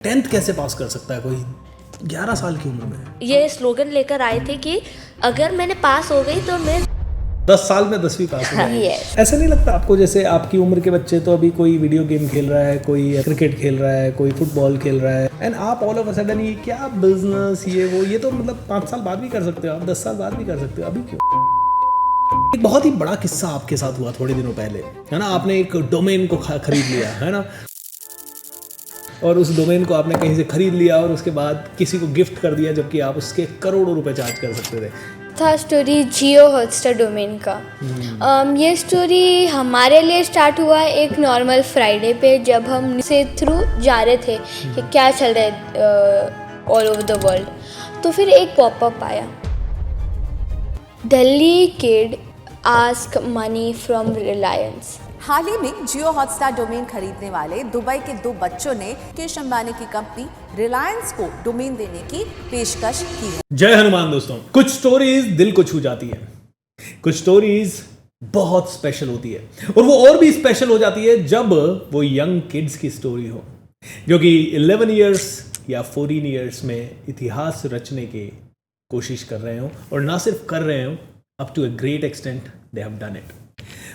10th कैसे पास कर सकता है कोई 11 साल की उम्र में? ये स्लोगन लेकर आए थे कि अगर मैंने पास हो गई तो मैं 10 साल में 10वीं पास हो गई। yes. ऐसा नहीं लगता आपको जैसे आपकी उम्र के बच्चे तो अभी कोई वीडियो गेम खेल रहा है, कोई क्रिकेट खेल रहा है, कोई फुटबॉल खेल रहा है, एंड आप ऑल ऑफ अ सडन ये क्या बिजनेस ये तो मतलब 5 साल बाद भी कर सकते हो आप, 10 साल बाद भी कर सकते हो, अभी क्यों? एक बहुत ही बड़ा किस्सा आपके साथ हुआ थोड़े दिनों पहले, है ना? आपने एक डोमेन को खरीद लिया, है ना? और उस डोमेन को आपने कहीं से खरीद लिया और उसके बाद किसी को गिफ्ट कर दिया, जबकि आप उसके करोड़ों रुपए चार्ज कर सकते थे। था स्टोरी जियो हॉटस्टार डोमेन का। ये स्टोरी हमारे लिए स्टार्ट हुआ एक नॉर्मल फ्राइडे पे, जब हम से थ्रू जा रहे थे कि क्या चल रहा है ऑल ओवर द वर्ल्ड। तो फिर एक पॉपअप आया, Delhi kid ask money from Reliance. हाल ही में जियो हॉटस्टार डोमेन खरीदने वाले दुबई के 2 बच्चों ने मुकेश अंबानी की कंपनी रिलायंस को डोमेन देने की पेशकश की है। जय हनुमान दोस्तों। कुछ स्टोरीज दिल को छू जाती है, कुछ स्टोरीज बहुत स्पेशल होती है, और वो और भी स्पेशल हो जाती है जब वो यंग किड्स की स्टोरी हो, जो कि 11 इयर्स या 14 इयर्स में इतिहास रचने की कोशिश कर रहे हो, और ना सिर्फ कर रहे हो, up to a great extent they have done it.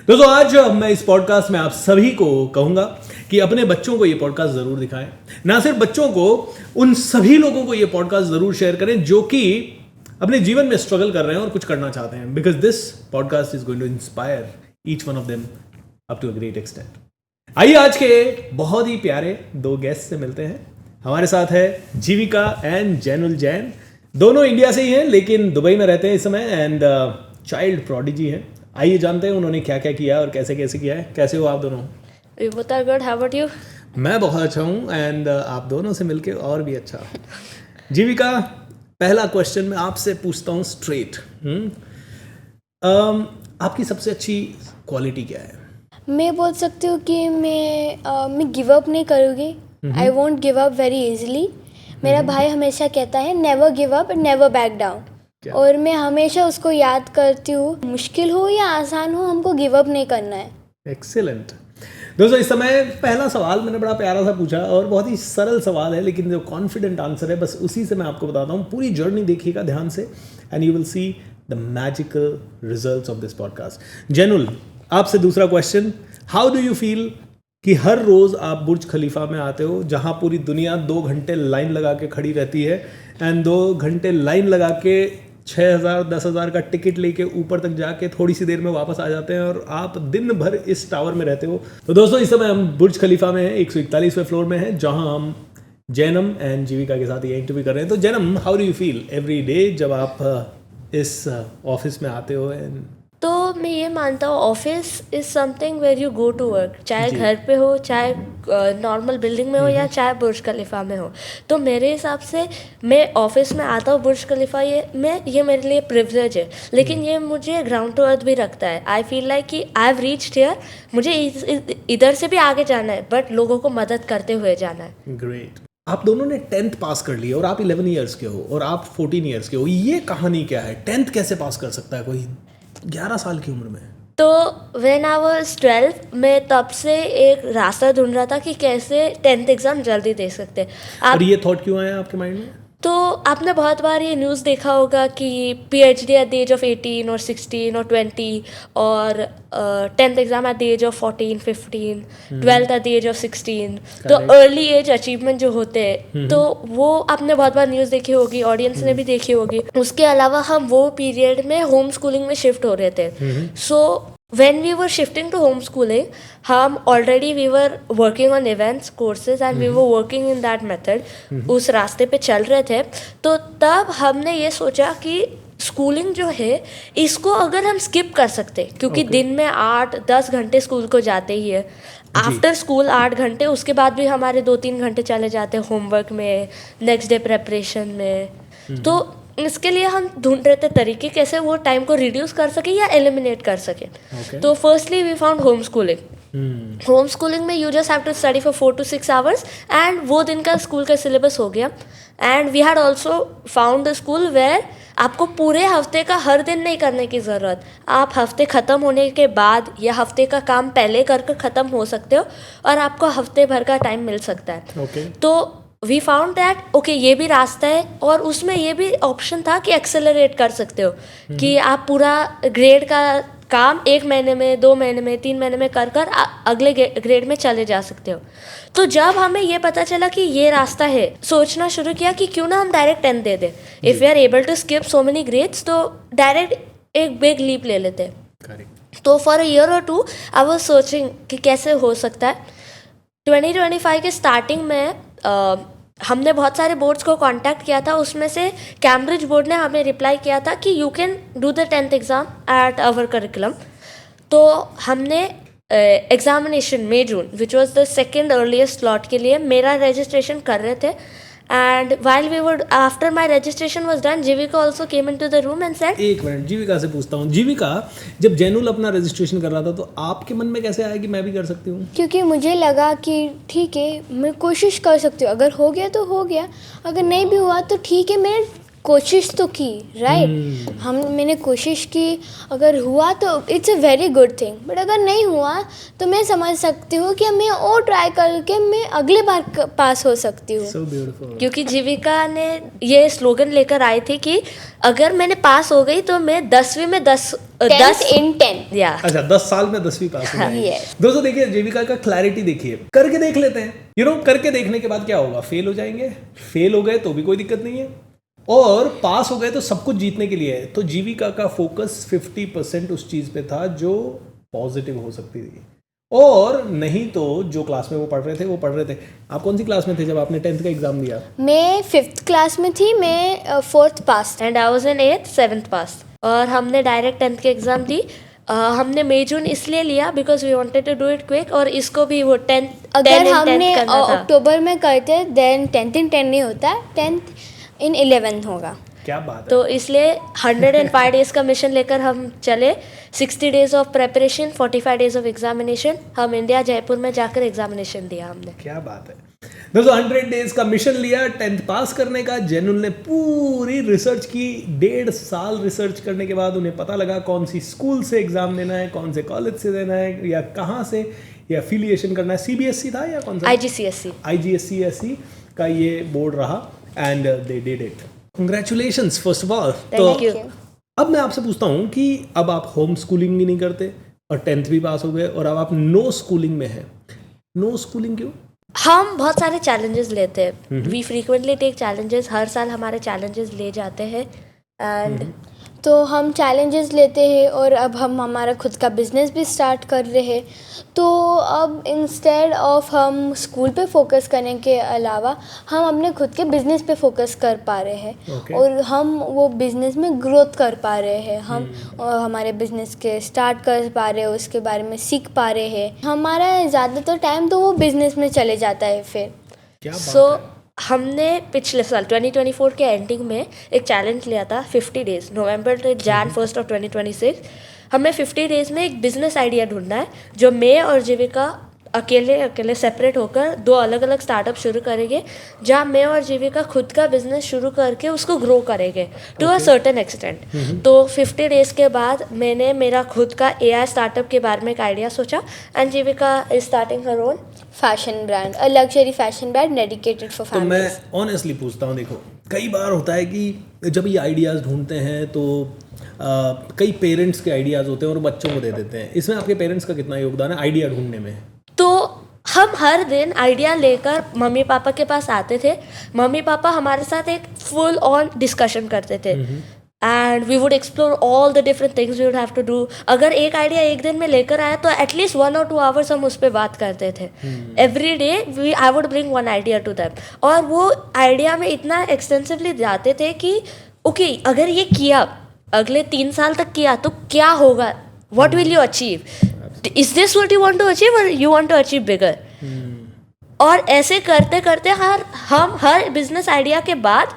दोस्तों, आज मैं इस पॉडकास्ट में आप सभी को कहूंगा कि अपने बच्चों को ये पॉडकास्ट जरूर दिखाएं। ना सिर्फ बच्चों को, उन सभी लोगों को ये पॉडकास्ट जरूर शेयर करें जो कि अपने जीवन में स्ट्रगल कर रहे हैं और कुछ करना चाहते हैं, because this podcast is going to inspire each one of them up to a great extent. आइए आज के बहुत ही प्यारे 2 गेस्ट से मिलते हैं। हमारे साथ है जीविका एंड जैनुल जैन। दोनों इंडिया से ही हैं लेकिन दुबई में रहते हैं इस समय, एंड चाइल्ड प्रोडिजी हैं। आइए जानते हैं उन्होंने क्या क्या किया और कैसे कैसे किया है। कैसे हो आप दोनों? We both are good. How about you? मैं बहुत अच्छा हूँ, एंड आप दोनों से मिलके और भी अच्छा। जीविका, पहला क्वेश्चन मैं आपसे पूछता हूँ स्ट्रेट। आपकी सबसे अच्छी क्वालिटी क्या है? मैं बोल सकती हूँ कि मैं गिव अप नहीं करूँगी। I won't give up very easily. मेरा भाई हमेशा कहता है never give up, never back down, और मैं हमेशा उसको याद करती हूँ, मुश्किल हो या आसान हो, हमको गिव अप नहीं करना है। एक्सीलेंट। दोस्तों, इस समय पहला सवाल मैंने बड़ा प्यारा सा पूछा और बहुत ही सरल सवाल है, लेकिन जो कॉन्फिडेंट आंसर है बस उसी से मैं आपको बताता हूँ। पूरी जर्नी देखिएगा ध्यान से, and you will see the magical results of this podcast. Zainul, आपसे दूसरा question, how do you feel कि हर रोज आप बुर्ज खलीफा में आते हो, जहां पूरी दुनिया 2 घंटे लाइन लगा के खड़ी रहती है, एंड 2 घंटे लाइन लगा के 6,000 10,000 का टिकट लेके ऊपर तक जाके थोड़ी सी देर में वापस आ जाते हैं, और आप दिन भर इस टावर में रहते हो। तो दोस्तों, इस समय हम बुर्ज खलीफा में हैं, 141वें फ्लोर में हैं, जहां हम जैनम एंड जीविका के साथ ये इंटरव्यू कर रहे हैं। तो Jainam, how do you feel every day जब आप इस ऑफिस में आते हो? तो मैं ये मानता हूँ office is something where you go to work, चाहे घर पे हो, चाहे नॉर्मल बिल्डिंग में हो, या चाहे बुर्ज खलीफा में हो। तो मेरे हिसाब से मैं ऑफिस में आता हूँ बुर्ज खलीफा, ये मेरे लिए प्रिविलेज है, लेकिन ये मुझे ग्राउंड टू अर्थ भी रखता है। आई फील लाइक कि आई हैव रीच्ड हियर, मुझे इधर से भी आगे जाना है, बट लोगों को मदद करते हुए जाना है। ग्रेट। आप दोनों ने 10th पास कर लिया, और आप 11 ईयर्स के हो और आप 14 ईयर्स के हो। ये कहानी क्या है? 10th कैसे पास कर सकता है कोई 11 साल की उम्र में? तो व्हेन आई वाज 12 मैं तब से एक रास्ता ढूंढ रहा था कि कैसे 10th एग्ज़ाम जल्दी दे सकते। और ये थॉट क्यों आया आपके माइंड में? तो आपने बहुत बार ये न्यूज़ देखा होगा कि PhD at the age of 18 और 16 और 20, और 10th exam at the age of 14 15, 12th at the age of 16। तो अर्ली एज अचीवमेंट जो होते हैं, तो वो आपने बहुत बार न्यूज़ देखी होगी, ऑडियंस ने भी देखी होगी। उसके अलावा हम वो पीरियड में होम स्कूलिंग में शिफ्ट हो रहे थे। सो when we were shifting to homeschooling, हम already we were working on events courses and we were working in that method, उस रास्ते पे चल रहे थे। तो तब हमने ये सोचा कि स्कूलिंग जो है इसको अगर हम स्किप कर सकते, क्योंकि दिन में 8-10 घंटे स्कूल को जाते ही है, आफ्टर स्कूल 8 घंटे, उसके बाद भी हमारे 2-3 घंटे चले जाते हैं होमवर्क में, नेक्स्ट डे प्रेपरेशन में। तो इसके लिए हम ढूंढ रहे थे तरीके कैसे वो टाइम को रिड्यूस कर सके या एलिमिनेट कर सके। तो firstly we found home schooling. Home schooling में you just have to study for 4 to 6 hours, and वो दिन का स्कूल का सिलेबस हो गया। And we had also found the school where आपको पूरे हफ्ते का हर दिन नहीं करने की ज़रूरत, आप हफ्ते ख़त्म होने के बाद या हफ्ते का काम पहले कर ख़त्म हो सकते हो, और आपको हफ्ते भर का टाइम मिल सकता है। Okay. तो वी फाउंड दैट ओके ये भी रास्ता है, और उसमें ये भी ऑप्शन था कि एक्सेलरेट कर सकते हो, कि आप पूरा ग्रेड का काम 1 महीने में, 2 महीने में, 3 महीने में कर कर अगले ग्रेड में चले जा सकते हो। तो जब हमें ये पता चला कि ये रास्ता है, सोचना शुरू किया कि क्यों ना हम डायरेक्ट 10th दे दें। If we are able to skip so many grades, तो डायरेक्ट एक बिग लीप ले लेते। तो फॉर अ ईयर और 2 आई वाज सोचिंग कि कैसे हो सकता है। 2025 के स्टार्टिंग में हमने बहुत सारे बोर्ड्स को कांटेक्ट किया था, उसमें से कैम्ब्रिज बोर्ड ने हमें रिप्लाई किया था कि you can do the 10th exam at our curriculum. तो हमने examination May June which was the second earliest slot के लिए मेरा रजिस्ट्रेशन कर रहे थे। And while we would after my registration was done, Jeevika also came in to the room and said. एक minute, Jeevika से पूछता हूँ, जीविका जब जैनुल अपना रजिस्ट्रेशन कर रहा था तो आपके मन में कैसे आया कि मैं भी कर सकती हूँ? क्योंकि मुझे लगा कि ठीक है, मैं कोशिश कर सकती हूँ, अगर हो गया तो हो गया, अगर नहीं भी हुआ तो ठीक है, मैंने कोशिश तो की, राइट। मैंने कोशिश की, अगर हुआ तो it's a very good thing, but अगर नहीं हुआ तो मैं समझ सकती हूँ कि मैं और ट्राई करके मैं अगले बार पास हो सकती हूँ। So beautiful. क्योंकि जीविका ने ये स्लोगन लेकर आई थी कि अगर मैंने पास हो गई तो मैं 10वीं में 10 in 10 या अच्छा 10 साल में 10वीं पास हो जाएगी। Yes. दोस्तों देखिए, जीविका का क्लैरिटी देखिए, करके देख लेते हैं। करके देखने के बाद क्या होगा? फेल हो जाएंगे, फेल हो गए तो भी कोई दिक्कत नहीं है, और पास हो गए तो सब कुछ जीतने के लिए है। तो जीविका का फोकस 50% उस चीज पे था जो पॉजिटिव हो सकती थी, और नहीं तो जो क्लास में वो पढ़ रहे थे वो पढ़ रहे थे। आप कौन सी क्लास में थे जब आपने 10th का एग्जाम दिया? मैं 5th क्लास में थी, मैं 4th pass and I was in 8th 7th पास, और हमने डायरेक्ट 10th के एग्ज़ाम दी। हमने मई जून इसलिए लिया because we wanted to do it quick, और इसको भी वो 10th अगर हमने अक्टूबर में करते देन 10th in 10 नहीं होता, 10th in 11 होगा। क्या बात है। तो इसलिए 105 डेज का मिशन लेकर हम चले। 60 days of preparation, 45 days of examination. हम इंडिया जयपुर में जाकर एग्जामिनेशन दिया हमने। क्या बात है दोस्तों, 100 डेज का मिशन लिया 10th पास करने का। जैनुल ने पूरी रिसर्च की, 1.5 साल रिसर्च करने के बाद उन्हें पता लगा कौन सी स्कूल से एग्जाम देना है, कौन से कॉलेज से देना है, या कहाँ से, या एफिलिएशन करना है। CBSE था या कौन सा? IGCSE का ये बोर्ड रहा, and they did it. Congratulations first of all. तो Thank you. अब मैं आपसे पूछता हूँ कि अब आप होम स्कूलिंग भी नहीं करते और 10th भी पास हो गए, और अब आप नो स्कूलिंग में हैं। नो स्कूलिंग क्यों? हम बहुत सारे चैलेंजेस लेते हैं। वी फ्रीक्वेंटली टेक चैलेंजेस, हर साल हमारे चैलेंजेस ले जाते हैं। एंड तो हम चैलेंजेस लेते हैं, और अब हम हमारा खुद का बिजनेस भी स्टार्ट कर रहे हैं। तो अब इंस्टेड ऑफ हम स्कूल पे फोकस करने के अलावा हम अपने खुद के बिजनेस पे फोकस कर पा रहे हैं। Okay. और हम वो बिजनेस में ग्रोथ कर पा रहे हैं। हम हमारे बिजनेस के स्टार्ट कर पा रहे हैं, उसके बारे में सीख पा रहे हैं। हमारा ज़्यादातर टाइम तो वो बिजनेस में चले जाता है फिर। क्या बात सो है। हमने पिछले साल 2024 के एंडिंग में एक चैलेंज लिया था 50 डेज, नवंबर से Jan 1st of 2026। हमें 50 डेज में एक बिजनेस आइडिया ढूंढना है जो मैं और जीविका अकेले सेपरेट होकर 2 अलग अलग स्टार्टअप शुरू करेंगे, जहाँ मैं और जीविका खुद का बिजनेस शुरू करके उसको ग्रो करेंगे टू अ सर्टेन एक्सटेंट। तो 50 डेज के बाद मैंने मेरा खुद का AI स्टार्टअप के बारे में एक आइडिया सोचा, and Jeevika is starting her own fashion brand, a luxury fashion brand dedicated for तो मैं फैमिलीज। ऑनेस्टली पूछता हूँ, देखो कई बार होता है कि जब ये आइडियाज़ ढूंढते हैं तो कई पेरेंट्स के आइडियाज़ होते हैं और बच्चों को दे देते हैं। इसमें आपके पेरेंट्स का कितना योगदान है आइडिया ढूंढने में? तो हम हर दिन आइडिया लेकर मम्मी पापा के पास आते थे। मम्मी पापा हमारे साथ एक फुल ऑन डिस्कशन करते थे, and we would explore all the different things we would have to do. अगर एक आइडिया एक दिन में लेकर आया तो एटलीस्ट 1 or 2 hours हम उस पर बात करते थे। Every day I would bring 1 idea to them, और वो आइडिया में इतना एक्सटेंसिवली जाते थे कि ओके अगर ये किया, अगले 3 साल तक किया तो क्या होगा, what will you achieve, is this what you want to achieve और you want to achieve bigger. और ऐसे करते करते हम हर बिजनेस आइडिया के बाद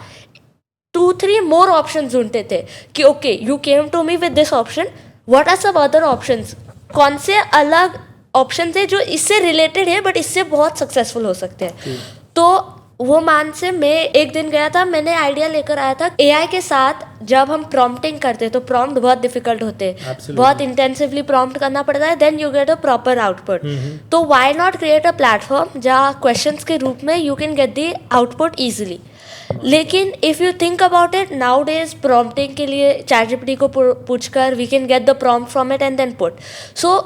2-3 मोर ऑप्शन ढूंढते थे कि okay you came to me with this option, what are some other options, कौन से अलग ऑप्शन थे जो इससे रिलेटेड है बट इससे बहुत सक्सेसफुल हो सकते हैं। तो वो मान से मैं एक दिन गया था, मैंने आइडिया लेकर आया था एआई के साथ। जब हम प्रॉम्प्टिंग करते तो प्रॉम्प्ट बहुत डिफिकल्ट होते हैं, बहुत इंटेंसिवली प्रॉम्प्ट करना पड़ता है, then you get a proper output. तो why not create a platform जहाँ क्वेश्चंस के रूप में you can get the output easily. लेकिन if you think about it, nowadays prompting के लिए चैटजीपीटी को पूछकर we can get the prompt from it and then put. So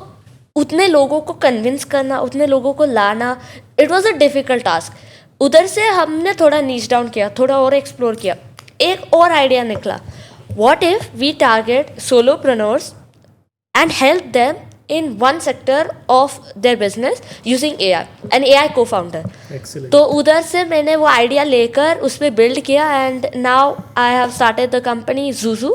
उतने लोगों को कन्विंस करना, उतने लोगों को लाना, it was a difficult task. उधर से हमने थोड़ा नीच डाउन किया, थोड़ा और एक्सप्लोर किया, एक और आइडिया निकला, what if we target solopreneurs and help them in one sector of their business using AI, an AI co-founder. Excellent. तो उधर से मैंने वो आइडिया लेकर उस पर बिल्ड किया and now I have started the company Zuzu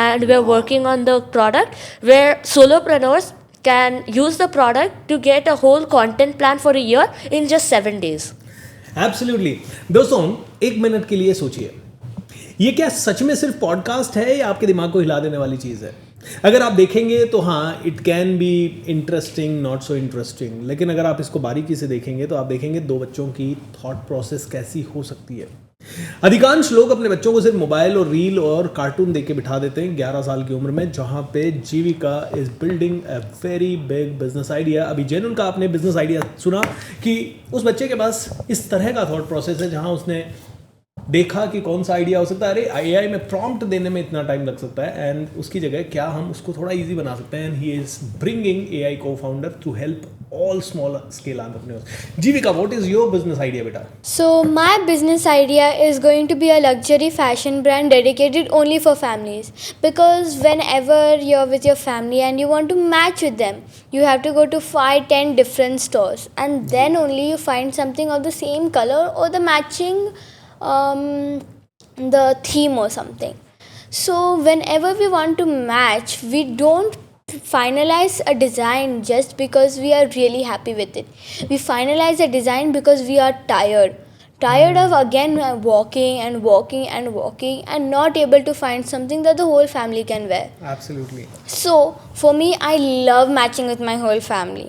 and we are working on the product where solopreneurs can use the product to get a whole content plan for a year in just 7 days. Absolutely. दोस्तों, एक minute के लिए सोचिए, ये क्या सच में सिर्फ podcast है या आपके दिमाग को हिला देने वाली चीज़ है? अगर आप देखेंगे तो हाँ, it can be interesting, not so interesting, लेकिन अगर आप इसको बारीकी से देखेंगे तो आप देखेंगे दो बच्चों की थॉट प्रोसेस कैसी हो सकती है। अधिकांश लोग अपने बच्चों को सिर्फ मोबाइल और रील और कार्टून देख के बिठा देते हैं 11 साल की उम्र में, जहाँ पे Jeevika is building a very big business idea. अभी जैनुन का आपने बिजनेस आइडिया सुना कि उस बच्चे के पास इस तरह का थॉट प्रोसेस है, जहाँ उसने देखा कि कौन सा आइडिया हो सकता है, अरे एआई में प्रॉम्प्ट देने में इतना टाइम लग सकता है एंड उसकी जगह क्या हम उसको थोड़ा इजी बना सकते हैं, and he is bringing AI cofounder to help all small scale entrepreneurs. Jeevika, what is your business idea बेटा? So my business idea is going to be a luxury fashion brand dedicated only for families, because whenever you're with your family and you want to match with them, you have to go to 5-10 different stores and then only you find something of the same color or the matching the theme or something. So whenever we want to match, we don't finalize a design just because we are really happy with it. We finalize a design because we are tired of again walking and not able to find something that the whole family can wear. Absolutely. So for me, I love matching with my whole family,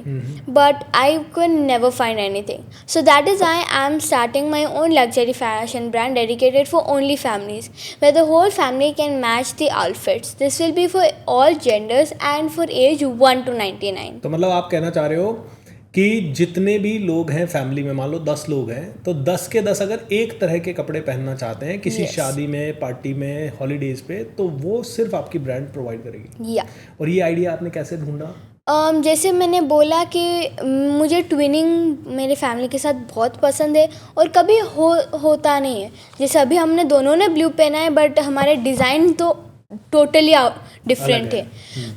but I could never find anything. So that is why I'm starting my own luxury fashion brand dedicated for only families, where the whole family can match the outfits. This will be for all genders and for age 1 to 99. तो मतलब आप कहना चाह रहे हो कि जितने भी लोग हैं फैमिली में, मान लो 10 लोग हैं, तो 10 के 10 अगर एक तरह के कपड़े पहनना चाहते हैं किसी शादी में, पार्टी में, हॉलीडेज पे, तो वो सिर्फ आपकी ब्रांड प्रोवाइड करेगी। और ये आइडिया आपने कैसे ढूंढा? जैसे मैंने बोला कि मुझे ट्विनिंग मेरे फैमिली के साथ बहुत पसंद है और कभी होता नहीं है। जैसे अभी हमने दोनों ने ब्लू पहना है, बट हमारे डिज़ाइन तो टोटली डिफरेंट है।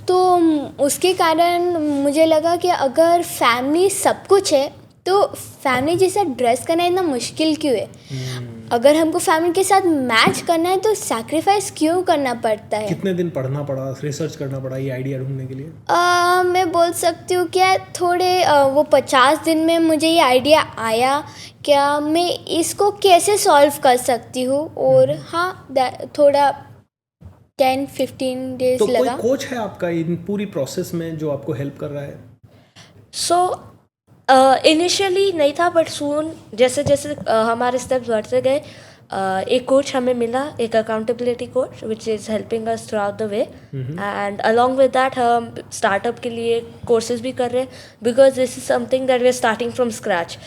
तो उसके कारण मुझे लगा कि अगर फैमिली सब कुछ है तो फैमिली जैसा ड्रेस करना इतना मुश्किल क्यों है? अगर हमको फैमिली के साथ मैच करना है तो सैक्रिफाइस क्यों करना पड़ता है? कितने दिन पढ़ना पड़ा, रिसर्च करना पड़ा ये आइडिया ढूंढने के लिए? मैं बोल सकती हूँ क्या थोड़े वो 50 दिन में मुझे ये आइडिया आया, क्या मैं इसको कैसे सॉल्व कर सकती हूँ, और हाँ थोड़ा 10-15 डेज लगा। कोई कोच है आपका इन पूरी प्रोसेस में जो आपको हेल्प कर रहा है? सो इनिशियली नहीं था, बट सून जैसे जैसे हमारे स्टेप्स बढ़ते गए, एक कोच हमें मिला, एक accountability coach which is helping us throughout the way, and along with that हम स्टार्टअप के लिए कोर्सेज भी कर रहे हैं, because this is something that we are starting from scratch.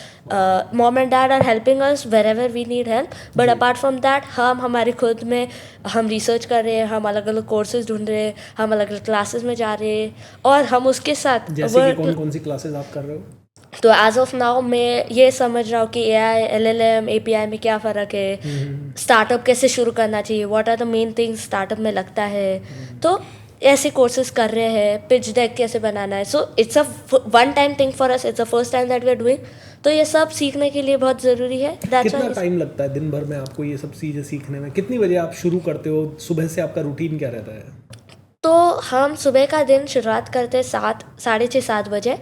Mom and dad are helping us wherever we need help, but apart from that हम हमारे खुद में हम रिसर्च कर रहे हैं, हम अलग अलग कोर्सेज ढूंढ रहे हैं, हम अलग अलग क्लासेस में जा रहे हैं, और हम उसके साथ जैसे कि कौन सी क्लासेस आप कर रहे हो? तो एज ऑफ नाउ मैं ये समझ रहा हूँ कि AI, LLM, API में क्या फ़र्क है, स्टार्टअप कैसे शुरू करना चाहिए, what are the main things startup में लगता है, तो ऐसे कोर्सेज कर रहे हैं, पिच डेक कैसे बनाना है। So it's a one time thing for us, it's a first time that we are doing, तो ये सब सीखने के लिए बहुत ज़रूरी है। कितना टाइम लगता है दिन भर में आपको ये सब चीज़ें सीखने में? कितनी बजे आप शुरू करते हो? सुबह से आपका रूटीन क्या रहता है? तो हम सुबह का दिन शुरुआत करते हैं 6:30-7 बजे।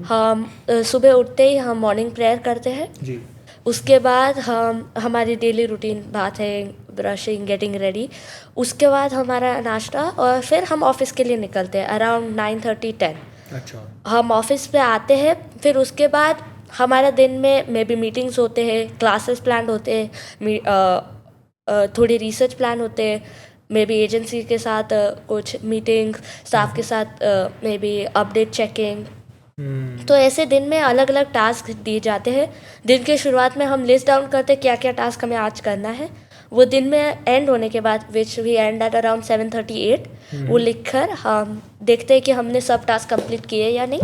हम सुबह उठते ही हम मॉर्निंग प्रेयर करते हैं जी। उसके बाद हम हमारी डेली रूटीन बात है ब्रशिंग, गेटिंग रेडी, उसके बाद हमारा नाश्ता, और फिर हम ऑफिस के लिए निकलते हैं अराउंड 9:30-10। अच्छा। हम ऑफिस पे आते हैं, फिर उसके बाद हमारा दिन में मे बी मीटिंग्स होते हैं, क्लासेस प्लान होते हैं, थोड़े रिसर्च प्लान होते हैं, मे बी एजेंसी के साथ कुछ मीटिंग, स्टाफ के साथ मे बी अपडेट चेकिंग। तो ऐसे दिन में अलग अलग टास्क दिए जाते हैं। दिन की शुरुआत में हम लिस्ट डाउन करते हैं क्या क्या टास्क हमें आज करना है। वो दिन में एंड होने के बाद which we end at around 7:38 वो लिखकर हम देखते हैं कि हमने सब टास्क कंप्लीट किए या नहीं।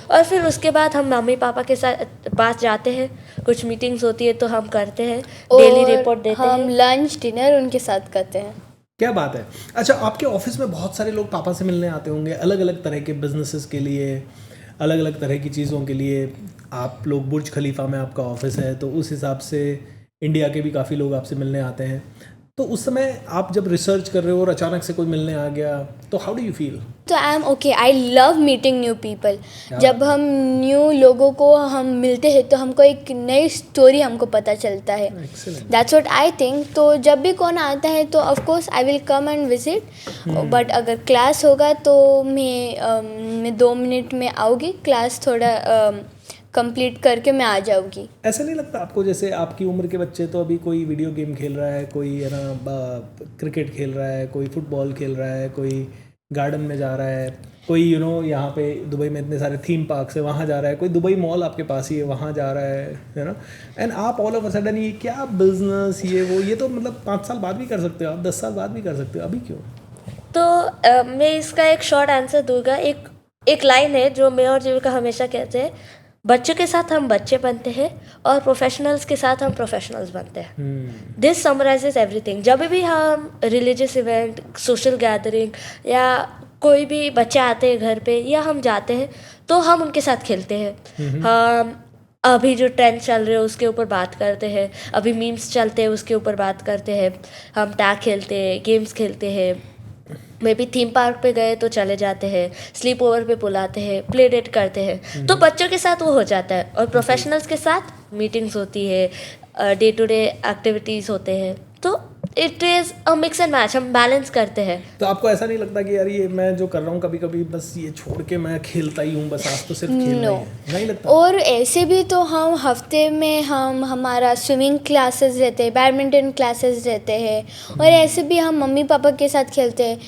और फिर उसके बाद हम मम्मी पापा के साथ पास जाते हैं, कुछ मीटिंग्स होती है तो हम करते हैं, डेली रिपोर्ट देते हैं। हम लंच डिनर उनके साथ करते हैं। क्या बात है। अच्छा, आपके ऑफिस में बहुत सारे लोग पापा से मिलने आते होंगे, अलग अलग तरह के बिजनेसेस के लिए, अलग अलग तरह की चीज़ों के लिए। आप लोग बुर्ज खलीफा में आपका ऑफिस है, तो उस हिसाब से इंडिया के भी काफ़ी लोग आपसे मिलने आते हैं। तो उस समय आप जब रिसर्च कर रहे हो और अचानक से कोई मिलने आ गया, तो हाउ डू यू फील? तो I am okay, I love meeting new people. जब हम न्यू लोगों को हम मिलते हैं तो हमको एक नई स्टोरी हमको पता चलता है। That's what I think. तो जब भी कौन आता है तो of course I will come and visit. But अगर क्लास होगा तो मैं 2 मिनट में आऊँगी, क्लास थोड़ा कंप्लीट करके मैं आ जाऊँगी। ऐसा नहीं लगता आपको जैसे आपकी उम्र के बच्चे तो अभी कोई वीडियो गेम खेल रहा है, कोई है ना क्रिकेट खेल रहा है, कोई फुटबॉल खेल रहा है, कोई गार्डन में जा रहा है, कोई यहाँ पे दुबई में इतने सारे थीम पार्क्स है वहाँ जा रहा है, कोई दुबई मॉल आपके पास ही है वहाँ जा रहा है ना। एंड आप ऑल ऑफ अ सडन ये क्या बिजनेस ये तो मतलब 5 साल बाद भी कर सकते हो आप, 10 साल बाद भी कर सकते हो, अभी क्यों? तो मैं इसका एक शॉर्ट आंसर दूंगा। एक लाइन है जो मैं और जीविका हमेशा कहते हैं, बच्चों के साथ हम बच्चे बनते हैं और प्रोफेशनल्स के साथ हम प्रोफेशनल्स बनते हैं। This summarises everything. जब भी हम रिलीजियस इवेंट, सोशल गैदरिंग या कोई भी बच्चे आते हैं घर पे या हम जाते हैं तो हम उनके साथ खेलते हैं। हम अभी जो ट्रेंड चल रहे हैं उसके ऊपर बात करते हैं, अभी मीम्स चलते हैं उसके ऊपर बात करते हैं, हम टैग खेलते हैं, गेम्स खेलते हैं, मे बी थीम पार्क पे गए तो चले जाते हैं, स्लीप ओवर पे बुलाते हैं, प्ले डेट करते हैं। तो बच्चों के साथ वो हो जाता है और प्रोफेशनल्स के साथ मीटिंग्स होती है, डे टू डे एक्टिविटीज़ होते हैं। तो it is a mix and match, हम बैलेंस करते हैं। तो आपको ऐसा नहीं लगता कि यार ये मैं जो कर रहा हूँ कभी कभी बस ये छोड़ के मैं खेलता ही हूँ, बस आज तो सिर्फ खेलना ही है? नहीं लगता? और ऐसे भी तो हम हफ्ते में हमारा स्विमिंग क्लासेस रहते हैं, बैडमिंटन क्लासेस रहते हैं, और ऐसे भी हम मम्मी पापा के साथ खेलते हैं।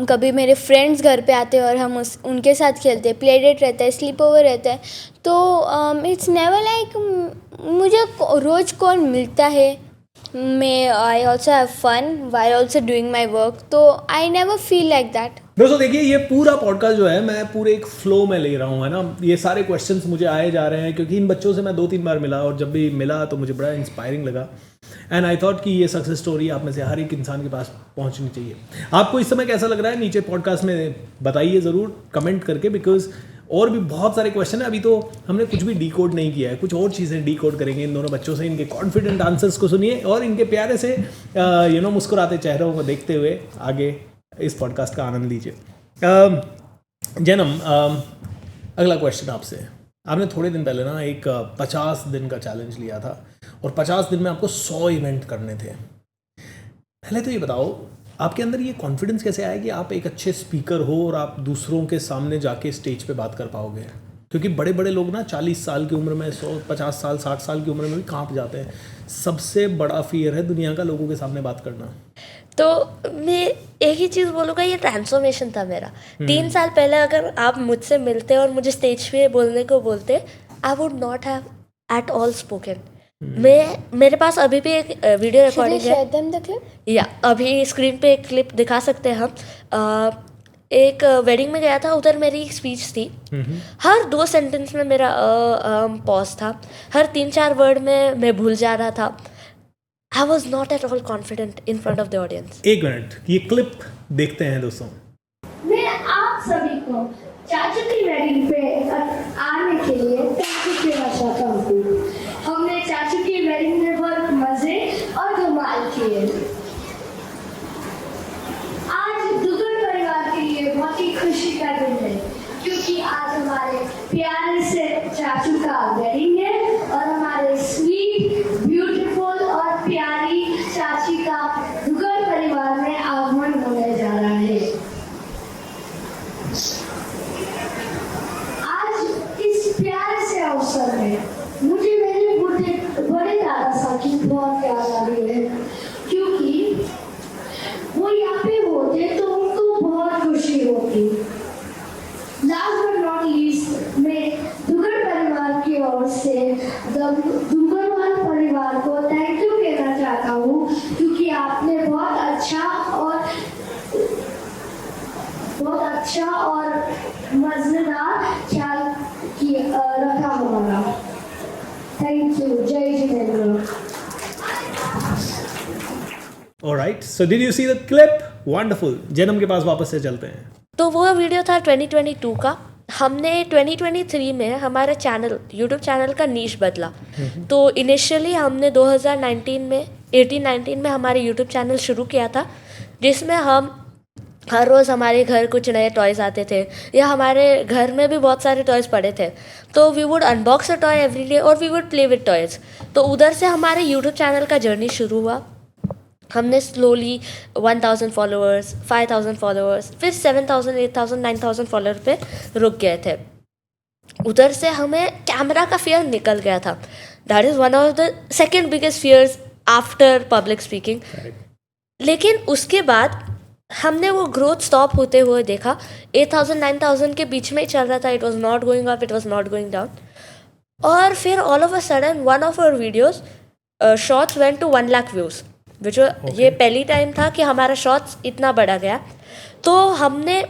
कभी मेरे फ्रेंड्स घर पे आते हैं और हम उनके साथ खेलते हैं, प्ले डेट रहता है, स्लीप ओवर रहता है। तो इट्स नेवर लाइक मुझे रोज़ कौन मिलता है। मैं I also have fun while also doing my work, तो I never feel like that. दोस्तों देखिए, ये पूरा पॉडकास्ट जो है मैं पूरे एक फ्लो में ले रहा हूँ, है ना। ये सारे क्वेश्चंस मुझे आए जा रहे हैं क्योंकि इन बच्चों से मैं 2-3 बार मिला और जब भी मिला तो मुझे बड़ा इंस्पायरिंग लगा। एंड आई थॉट कि ये सक्सेस स्टोरी आप में से हर एक इंसान के पास पहुंचनी चाहिए। आपको इस समय कैसा लग रहा है नीचे पॉडकास्ट में बताइए ज़रूर कमेंट करके, बिकॉज और भी बहुत सारे क्वेश्चन है। अभी तो हमने कुछ भी डीकोड नहीं किया है, कुछ और चीज़ें डीकोड करेंगे इन दोनों बच्चों से। इनके कॉन्फिडेंट आंसर्स को सुनिए और इनके प्यारे से मुस्कुराते चेहरों को देखते हुए आगे इस पॉडकास्ट का आनंद लीजिए। जन्म, अगला क्वेश्चन आपसे। आपने थोड़े दिन पहले ना एक 50 दिन का चैलेंज लिया था और 50 दिन में आपको 100 इवेंट करने थे। पहले तो ये बताओ, आपके अंदर ये कॉन्फिडेंस कैसे आया कि आप एक अच्छे स्पीकर हो और आप दूसरों के सामने जाके स्टेज पे बात कर पाओगे? क्योंकि बड़े बड़े लोग ना 40 साल की उम्र में, 50 साल 60 साल की उम्र में भी कांप जाते हैं। सबसे बड़ा फियर है दुनिया का लोगों के सामने बात करना। तो मैं एक ही चीज़ बोलूँगा, ये ट्रांसफॉर्मेशन था मेरा। 3 साल पहले अगर आप मुझसे मिलते और मुझे स्टेज पे बोलने को बोलते, I would not have at all spoken. मेरे पास अभी भी एक वीडियो रिकॉर्डिंग है, या अभी स्क्रीन पे एक क्लिप दिखा सकते हैं हम। एक वेडिंग में गया था, उधर मेरी एक स्पीच थी। हर 2 सेंटेंस में मेरा पॉज था, हर 3-4 वर्ड में मैं भूल जा रहा था। I was not at all confident in front of the audience. एक मिनट, ये क्लिप देखते हैं दोस्तों। मैं आप सभी को चाचू की वेडिंग पे आने के लिए थैंक यू कहना चाहता हूँ। हमने चाचू की वेडिंग में बहुत मजे और धमाल किए। आज दुगन परिवार के लिए बहुत ही खुशी का दिन है, क्योंकि आज हमारे प्यारे से चाचू का वेडिंग है और हमारे स्वीट, ब्यूटीफुल और प्यारी चाची का दुगन परिवार में आगमन होने जा रहा है। आज इस प्यारे से अच्छा और मजेदार ख्याल रखा हमारा। Thank you. Jai Jitendra. Alright, so did you see the clip? Wonderful. Janam के पास वापस से चलते हैं। तो वो वीडियो था 2022 का। हमने 2023 में हमारे चैनल यूट्यूब चैनल का नीश बदला। तो इनिशियली हमने 2018-19 में हमारे यूट्यूब चैनल शुरू किया था, जिसमें हम हर रोज़ हमारे घर कुछ नए टॉयज़ आते थे, या हमारे घर में भी बहुत सारे टॉयज़ पड़े थे, तो we would unbox a toy every day और we would play with toys. तो उधर से हमारे यूट्यूब चैनल का जर्नी शुरू हुआ। हमने स्लोली 1000 फॉलोअर्स, 5000 फॉलोअर्स, फिर 7000, 8000, 9000 फॉलोअर पे रुक गए थे। उधर से हमें कैमरा का फियर निकल गया था। That is one of the second biggest fears after public speaking. लेकिन उसके बाद हमने वो ग्रोथ स्टॉप होते हुए देखा। 8000, 9000 के बीच में ही चल रहा था। It was not going up, it was not going down. और फिर all of a sudden one of our videos shorts went to 1 lakh views, जो ये पहली टाइम था कि हमारा शॉर्ट्स इतना बढ़ा गया। तो हमने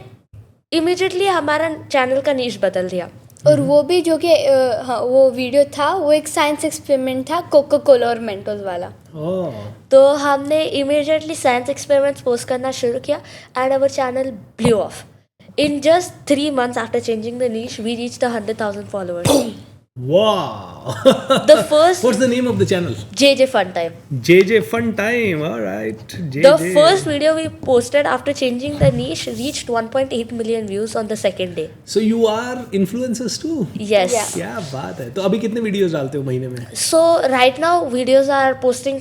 इमीडिएटली हमारा चैनल का नीश बदल दिया। और वो भी जो कि हाँ, वो वीडियो था, वो एक साइंस एक्सपेरिमेंट था, कोका कोला और मेंटोस वाला। तो हमने इमीडिएटली साइंस एक्सपेरिमेंट्स पोस्ट करना शुरू किया and our channel blue of. In just 3 months after changing the niche, we reached 100,000 followers. Wow. The first What's the name of the channel? JJ Fun Time. JJ Fun Time. All right. JJ. The first video we posted after changing the niche reached 1.8 million views on the second day. So you are influencers too? Yes. Yeah. क्या बात है। तो अभी कितने videos डालते हो महीने में? So right now videos are posting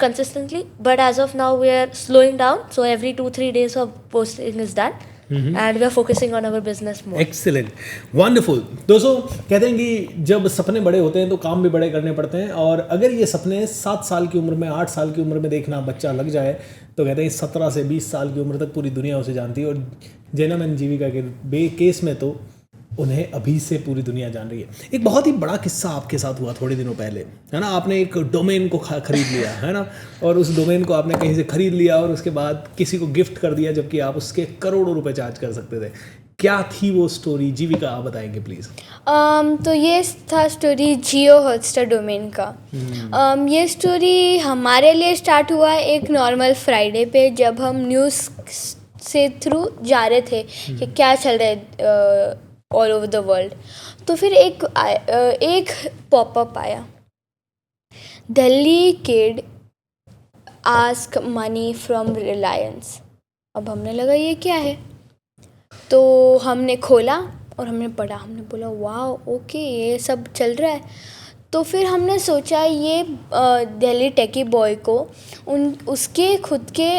consistently, but as of now we are slowing down. So every 2-3 days of posting is done. And we are focusing on our business more. Excellent, wonderful. दोस्तों कहते हैं कि जब सपने बड़े होते हैं तो काम भी बड़े करने पड़ते हैं, और अगर ये सपने 7 साल की उम्र में, 8 साल की उम्र में देखना बच्चा लग जाए तो कहते हैं 17 से 20 साल की उम्र तक पूरी दुनिया उसे जानती है। और जैनम एंड जीविका के केस में तो उन्हें अभी से पूरी दुनिया जान रही है। एक बहुत ही बड़ा किस्सा आपके साथ हुआ थोड़े दिनों पहले, है ना? आपने एक डोमेन को खरीद लिया, है ना? और उस डोमेन को आपने कहीं से खरीद लिया और उसके बाद किसी को गिफ्ट कर दिया, जबकि आप उसके करोड़ों रुपए चार्ज कर सकते थे। क्या थी वो स्टोरी? जीविका आप बताएंगे प्लीज़। तो ये था स्टोरी जियो हॉटस्टार डोमेन का। ये स्टोरी हमारे लिए स्टार्ट हुआ एक नॉर्मल फ्राइडे पे, जब हम न्यूज़ से थ्रू जा रहे थे कि क्या चल रहा है ऑल ओवर द वर्ल्ड। तो फिर एक पॉपअप आया, Delhi kid ask money from Reliance. अब हमने लगा ये क्या है, तो हमने खोला और हमने पढ़ा, हमने बोला वाह ओके ये सब चल रहा है। तो फिर हमने सोचा ये दिल्ली टेकी बॉय को उसके खुद के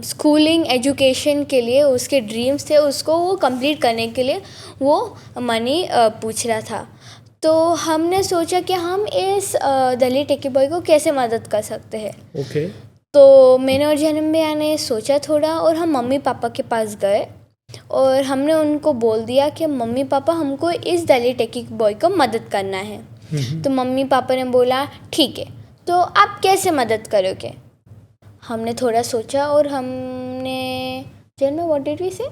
स्कूलिंग एजुकेशन के लिए उसके ड्रीम्स थे, उसको वो कंप्लीट करने के लिए वो मनी पूछ रहा था। तो हमने सोचा कि हम इस दिल्ली टेकी बॉय को कैसे मदद कर सकते हैं। ओके। तो मैंने और जन्म भैया ने सोचा थोड़ा, और हम मम्मी पापा के पास गए और हमने उनको बोल दिया कि मम्मी पापा हमको इस दिल्ली टेकी बॉय को मदद करना है। तो मम्मी पापा ने बोला ठीक है, तो आप कैसे मदद करोगे? हमने थोड़ा सोचा और हमने जन्म व्हाट डिड वी से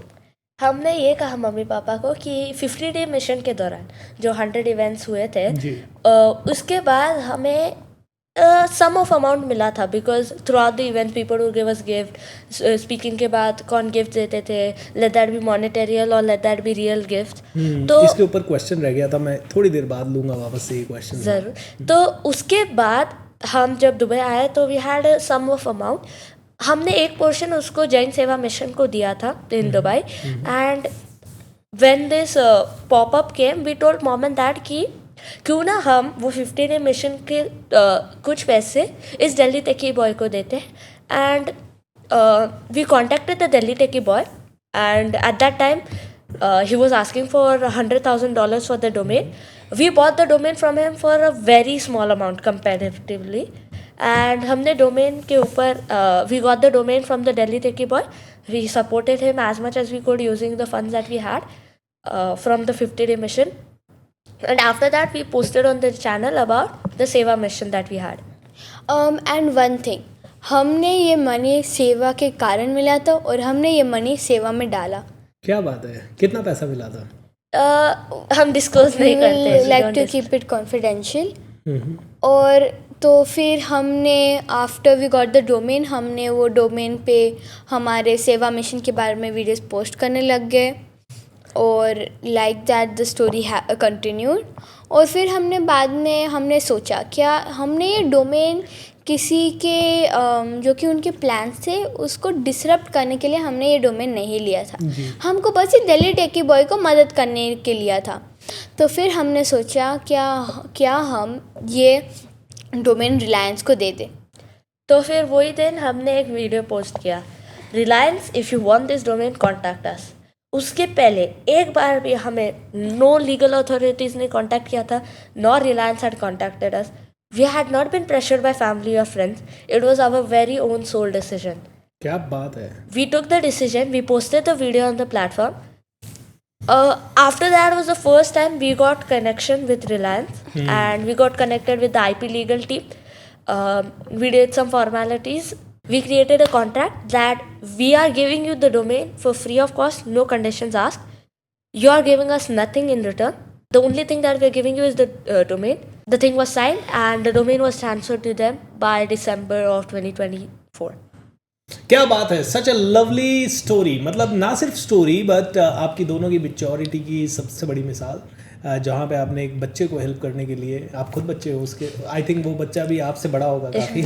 हमने ये कहा मम्मी पापा को कि 50 डे मिशन के दौरान जो 100 इवेंट्स हुए थे, उसके बाद हमें सम ऑफ अमाउंट मिला था, because through out the event people would give us gift. Speaking के बाद कौन गिफ्ट देते थे, लेट दैट बी मॉनेटरियल और let that be real gift. तो इसके ऊपर क्वेश्चन रह गया था, मैं थोड़ी देर बाद लूँगा वापस से ये क्वेश्चन। ज़रूर। तो उसके बाद हम जब दुबई आए तो we had some of amount. हमने एक पोर्शन उसको जैन सेवा मिशन को दिया था in Dubai, and when this popup came we told mom and dad कि क्यों ना हम वो 50 डे मिशन के कुछ पैसे इस दिल्ली टेकी बॉय को देते हैं। And we contacted the Delhi techie boy, and at that time he was asking for $100,000 for the domain. We bought the domain from him for a very small amount comparatively, and हमने domain के ऊपर we got the domain from the Delhi Techie Boy. We supported him as much as we could using the funds that we had from the 50 day mission, and after that we posted on the channel about the Seva mission that we had. And one thing, हमने ये money सेवा के कारण मिला था और हमने ये मनी सेवा में डाला. क्या बात है, कितना पैसा मिला था? हम डिस्क्लोज नहीं करते. We like don't to dis- keep it confidential. और तो फिर हमने after we got the domain, हमने वो डोमेन पे हमारे सेवा मिशन के बारे में वीडियोस पोस्ट करने लग गए और like that the story continued. और फिर हमने बाद में हमने सोचा क्या हमने ये डोमेन किसी के जो कि उनके प्लान्स थे उसको डिसरप्ट करने के लिए हमने ये डोमेन नहीं लिया था. हमको बस ये दिल्ली टेकी बॉय को मदद करने के लिया था. तो फिर हमने सोचा क्या हम ये डोमेन रिलायंस को दे दें. तो फिर वही दिन हमने एक वीडियो पोस्ट किया, Reliance if you want this domain contact us. उसके पहले एक बार भी हमें नो लीगल अथॉरिटीज़ ने कॉन्टैक्ट किया था, nor Reliance had contacted us. We had not been pressured by family और friends. It was our very own sole decision. क्या बात है. We took the decision, we posted the video on the platform. After that was the first time we got connection with Reliance and we got connected with the IP legal team. We did some formalities. We created a contract that we are giving you the domain for free of cost, no conditions asked. You are giving us nothing in return. The only thing that we are giving you is the domain. The thing was signed and the domain was transferred to them by December of 2024. क्या बात है, such a lovely story. मतलब ना सिर्फ story but आपकी दोनों की maturity की सबसे बड़ी मिसाल, जहाँ पे आपने एक बच्चे को हेल्प करने के लिए, आप खुद बच्चे हो उसके, आई थिंक वो बच्चा भी आपसे बड़ा होगा काफ़ी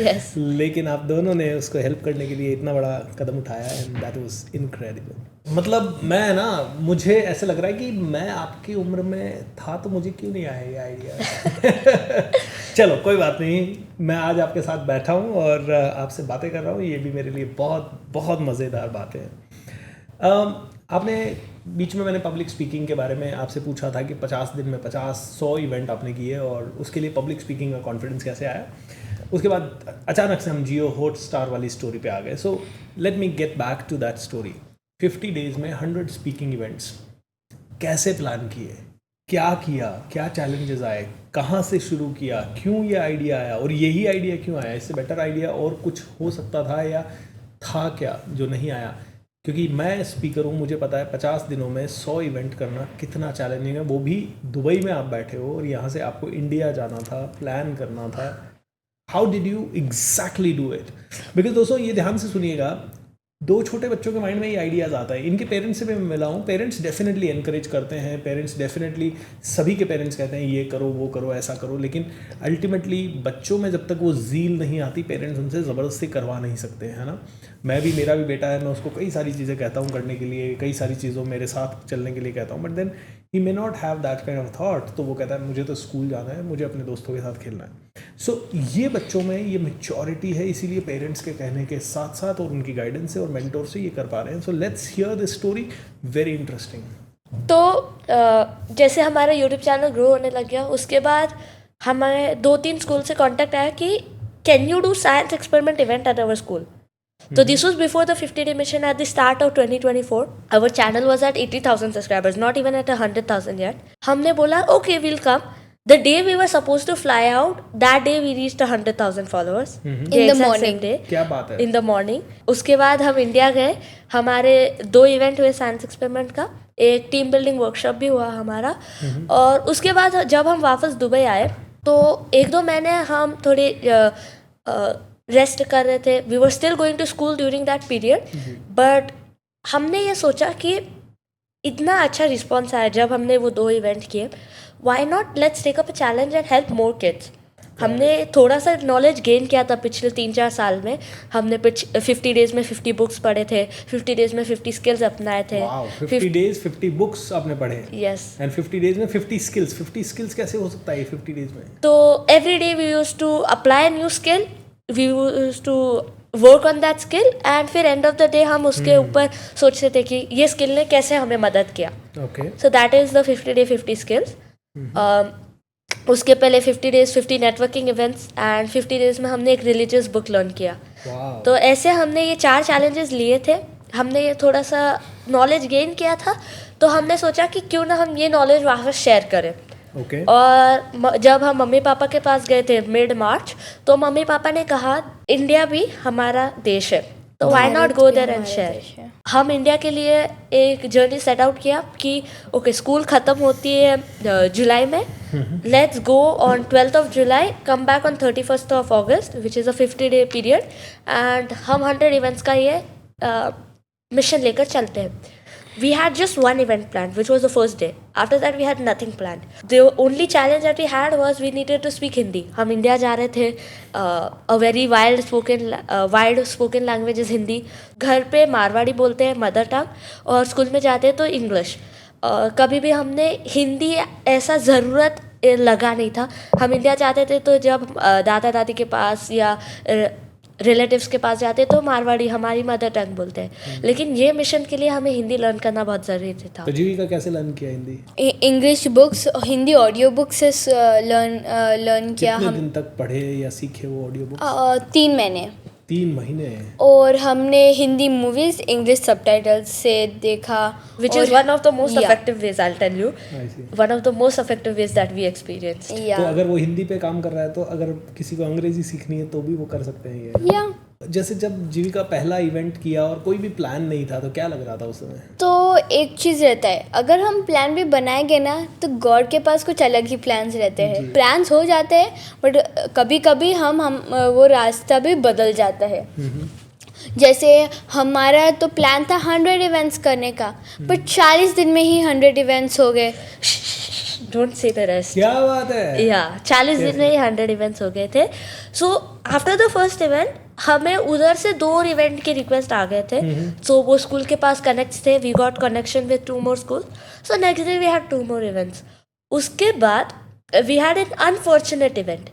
Yes. लेकिन आप दोनों ने उसको हेल्प करने के लिए इतना बड़ा कदम उठाया एंड दैट वाज इनक्रेडिबल. मतलब मैं ना, मुझे ऐसे लग रहा है कि मैं आपकी उम्र में था तो मुझे क्यों नहीं आया ये आइडिया. चलो कोई बात नहीं, मैं आज आपके साथ बैठा हूँ और आपसे बातें कर रहा हूँ, ये भी मेरे लिए बहुत बहुत मज़ेदार बातें हैं. आपने बीच में मैंने पब्लिक स्पीकिंग के बारे में आपसे पूछा था कि 50 दिन में 100 इवेंट आपने किए और उसके लिए पब्लिक स्पीकिंग का कॉन्फिडेंस कैसे आया. उसके बाद अचानक से हम जियो हॉटस्टार वाली स्टोरी पे आ गए. So let me get back to that story. 50 days में 100 स्पीकिंग इवेंट्स कैसे प्लान किए, क्या किया, क्या चैलेंजेस आए, कहाँ से शुरू किया, क्यों ये आइडिया आया और यही आइडिया क्यों आया, इससे बेटर आइडिया और कुछ हो सकता था या था क्या जो नहीं आया. क्योंकि मैं स्पीकर हूँ, मुझे पता है 50 दिनों में 100 इवेंट करना कितना चैलेंजिंग है, वो भी दुबई में आप बैठे हो और यहाँ से आपको इंडिया जाना था, प्लान करना था. How did you exactly do it? Because दोस्तों ये ध्यान से सुनिएगा, 2 छोटे बच्चों के माइंड में ये आइडियाज़ आता है. इनके पेरेंट्स से भी मैं मिला हूँ, पेरेंट्स डेफिनेटली एनकरेज करते हैं, पेरेंट्स डेफिनेटली, सभी के पेरेंट्स कहते हैं ये करो वो करो ऐसा करो, लेकिन अल्टीमेटली बच्चों में जब तक वो ज़ील नहीं आती, पेरेंट्स उनसे ज़बरदस्ती करवा नहीं सकते, है ना. मैं भी, मेरा भी बेटा है, मैं उसको कई सारी चीज़ें कहता हूँ करने के लिए, कई सारी चीज़ों मेरे साथ चलने के लिए कहता हूँ, but then he may not have that kind of thought. तो वो कहता है मुझे तो स्कूल जाना है, मुझे अपने दोस्तों के साथ खेलना है. सो ये बच्चों में ये मैच्योरिटी है, इसीलिए पेरेंट्स के कहने के साथ साथ और उनकी गाइडेंस से और मेंटोर से ये कर पा रहे हैं. So let's hear this story, very interesting. तो जैसे हमारा यूट्यूब चैनल ग्रो होने लग गया, उसके बाद हमारे 2-3 स्कूल से कांटेक्ट आया कि can you do science experiment event at our school. So this was before the 50-day mission at the start of 2024. Our channel was at 80,000 subscribers, not even at 100,000 yet. हमने बोला okay we'll come. The day we were supposed to fly out, that day we reached 100,000 followers. In the morning. Day. क्या बात है. In the morning. उसके बाद हम India गए, हमारे 2 इवेंट हुए साइंस एक्सपेरिमेंट का, एक टीम बिल्डिंग वर्कशॉप भी हुआ हमारा. और उसके बाद जब हम वापस दुबई आए तो 1-2 महीने हम थोड़े रेस्ट कर रहे थे. We were still going to school during that period, but हमने ये सोचा कि इतना अच्छा रिस्पॉन्स आया जब हमने वो 2 इवेंट किए, why not let's take up a challenge and help more kids. हमने थोड़ा सा नॉलेज गेन किया था पिछले 3-4 साल में. हमने 50 डेज में 50 बुक्स पढ़े थे, 50 डेज में 50 स्किल्स अपनाए थे. 50 डेज 50 बुक्स आपने पढ़े. यस. एंड 50 डेज में 50 स्किल्स. 50 स्किल्स कैसे हो सकता है 50 डेज में? तो every day we use to apply new skill, we use to work on that skill and फिर एंड ऑफ द डे हम उसके ऊपर सोचते थे कि ये स्किल ने कैसे हमें मदद किया. Okay. So that is the 50 day 50 skills. उसके पहले 50 days 50 networking events and 50 days में हमने एक रिलीजियस बुक लर्न किया. तो ऐसे हमने ये 4 चैलेंजेस लिए थे. हमने ये थोड़ा सा नॉलेज गेन किया था, तो हमने सोचा कि क्यों ना हम ये नॉलेज वापस शेयर करें. ओके और जब हम मम्मी पापा के पास गए थे मिड मार्च, तो मम्मी पापा ने कहा इंडिया भी हमारा देश है, तो why not go there and share. हम इंडिया के लिए एक जर्नी सेट आउट किया कि ओके स्कूल ख़त्म होती है जुलाई में, let's go on 12th of July, come back on 31st of August, which is a 50-day period, and हम 100 इवेंट्स का ये मिशन लेकर चलते हैं। We had just one event planned, which was the first day. After that, we had nothing planned. The only challenge that we had was we needed to speak Hindi. हम India जा रहे थे, a very wild spoken language is Hindi. घर पे मारवाड़ी बोलते हैं mother tongue, और school में जाते हैं तो इंग्लिश। कभी भी हमने हिंदी ऐसा ज़रूरत लगा नहीं था। हम इंडिया जाते थे तो जब दादा दादी के पास या रिलेटिव्स के पास जाते तो मारवाड़ी हमारी मदर टंग बोलते हैं, लेकिन ये मिशन के लिए हमें हिंदी लर्न करना बहुत ज़रूरी था। तो जीविका कैसे लर्न किया Hindi? English books, Hindi audio book से लर्न किया। कितने हम दिन तक पढ़े या सीखे वो ऑडियो बुक? 3 महीने। 3 महीने। और हमने हिंदी मूवीज इंग्लिश सबटाइटल्स से देखा, which is one of the most effective ways, I'll tell you, I see. one of the most effective ways that we experienced. तो अगर वो हिंदी पे काम कर रहा है तो अगर किसी को अंग्रेजी सीखनी है तो भी वो कर सकते हैं ये? या जैसे जब जीविका पहला इवेंट किया और कोई भी प्लान नहीं था तो क्या लग रहा था उस समय? तो एक चीज़ रहता है, अगर हम प्लान भी बनाएंगे ना तो गॉड के पास कुछ अलग ही प्लान्स रहते हैं। प्लान्स हो जाते हैं बट कभी कभी हम वो रास्ता भी बदल जाता है। जैसे हमारा तो प्लान था 100 इवेंट्स करने का, बट 40 दिन में ही 100 इवेंट्स हो गए। Don't say the rest. क्या बात है? Yeah, 40 दिन में ही 100 इवेंट्स हो गए थे। So after the first event हमें उधर से 2 इवेंट के रिक्वेस्ट आ गए थे। सो वो स्कूल के पास कनेक्ट थे, we got connection with 2 more schools. So next day we had 2 more events. उसके बाद we had an unfortunate event.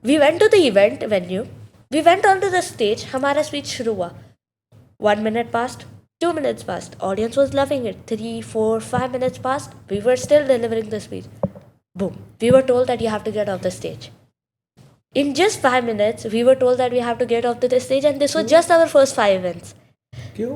We went to the event venue, we went on to the stage, हमारा speech शुरू हुआ। 1 minute passed, 2 minutes passed, audience was loving it, 3, 4, 5 minutes passed, we were still delivering the speech. Boom, we were told that you have to get off the stage. In just 5 minutes, we were told that we have to get off the stage, and this was just our first 5 events. क्यों?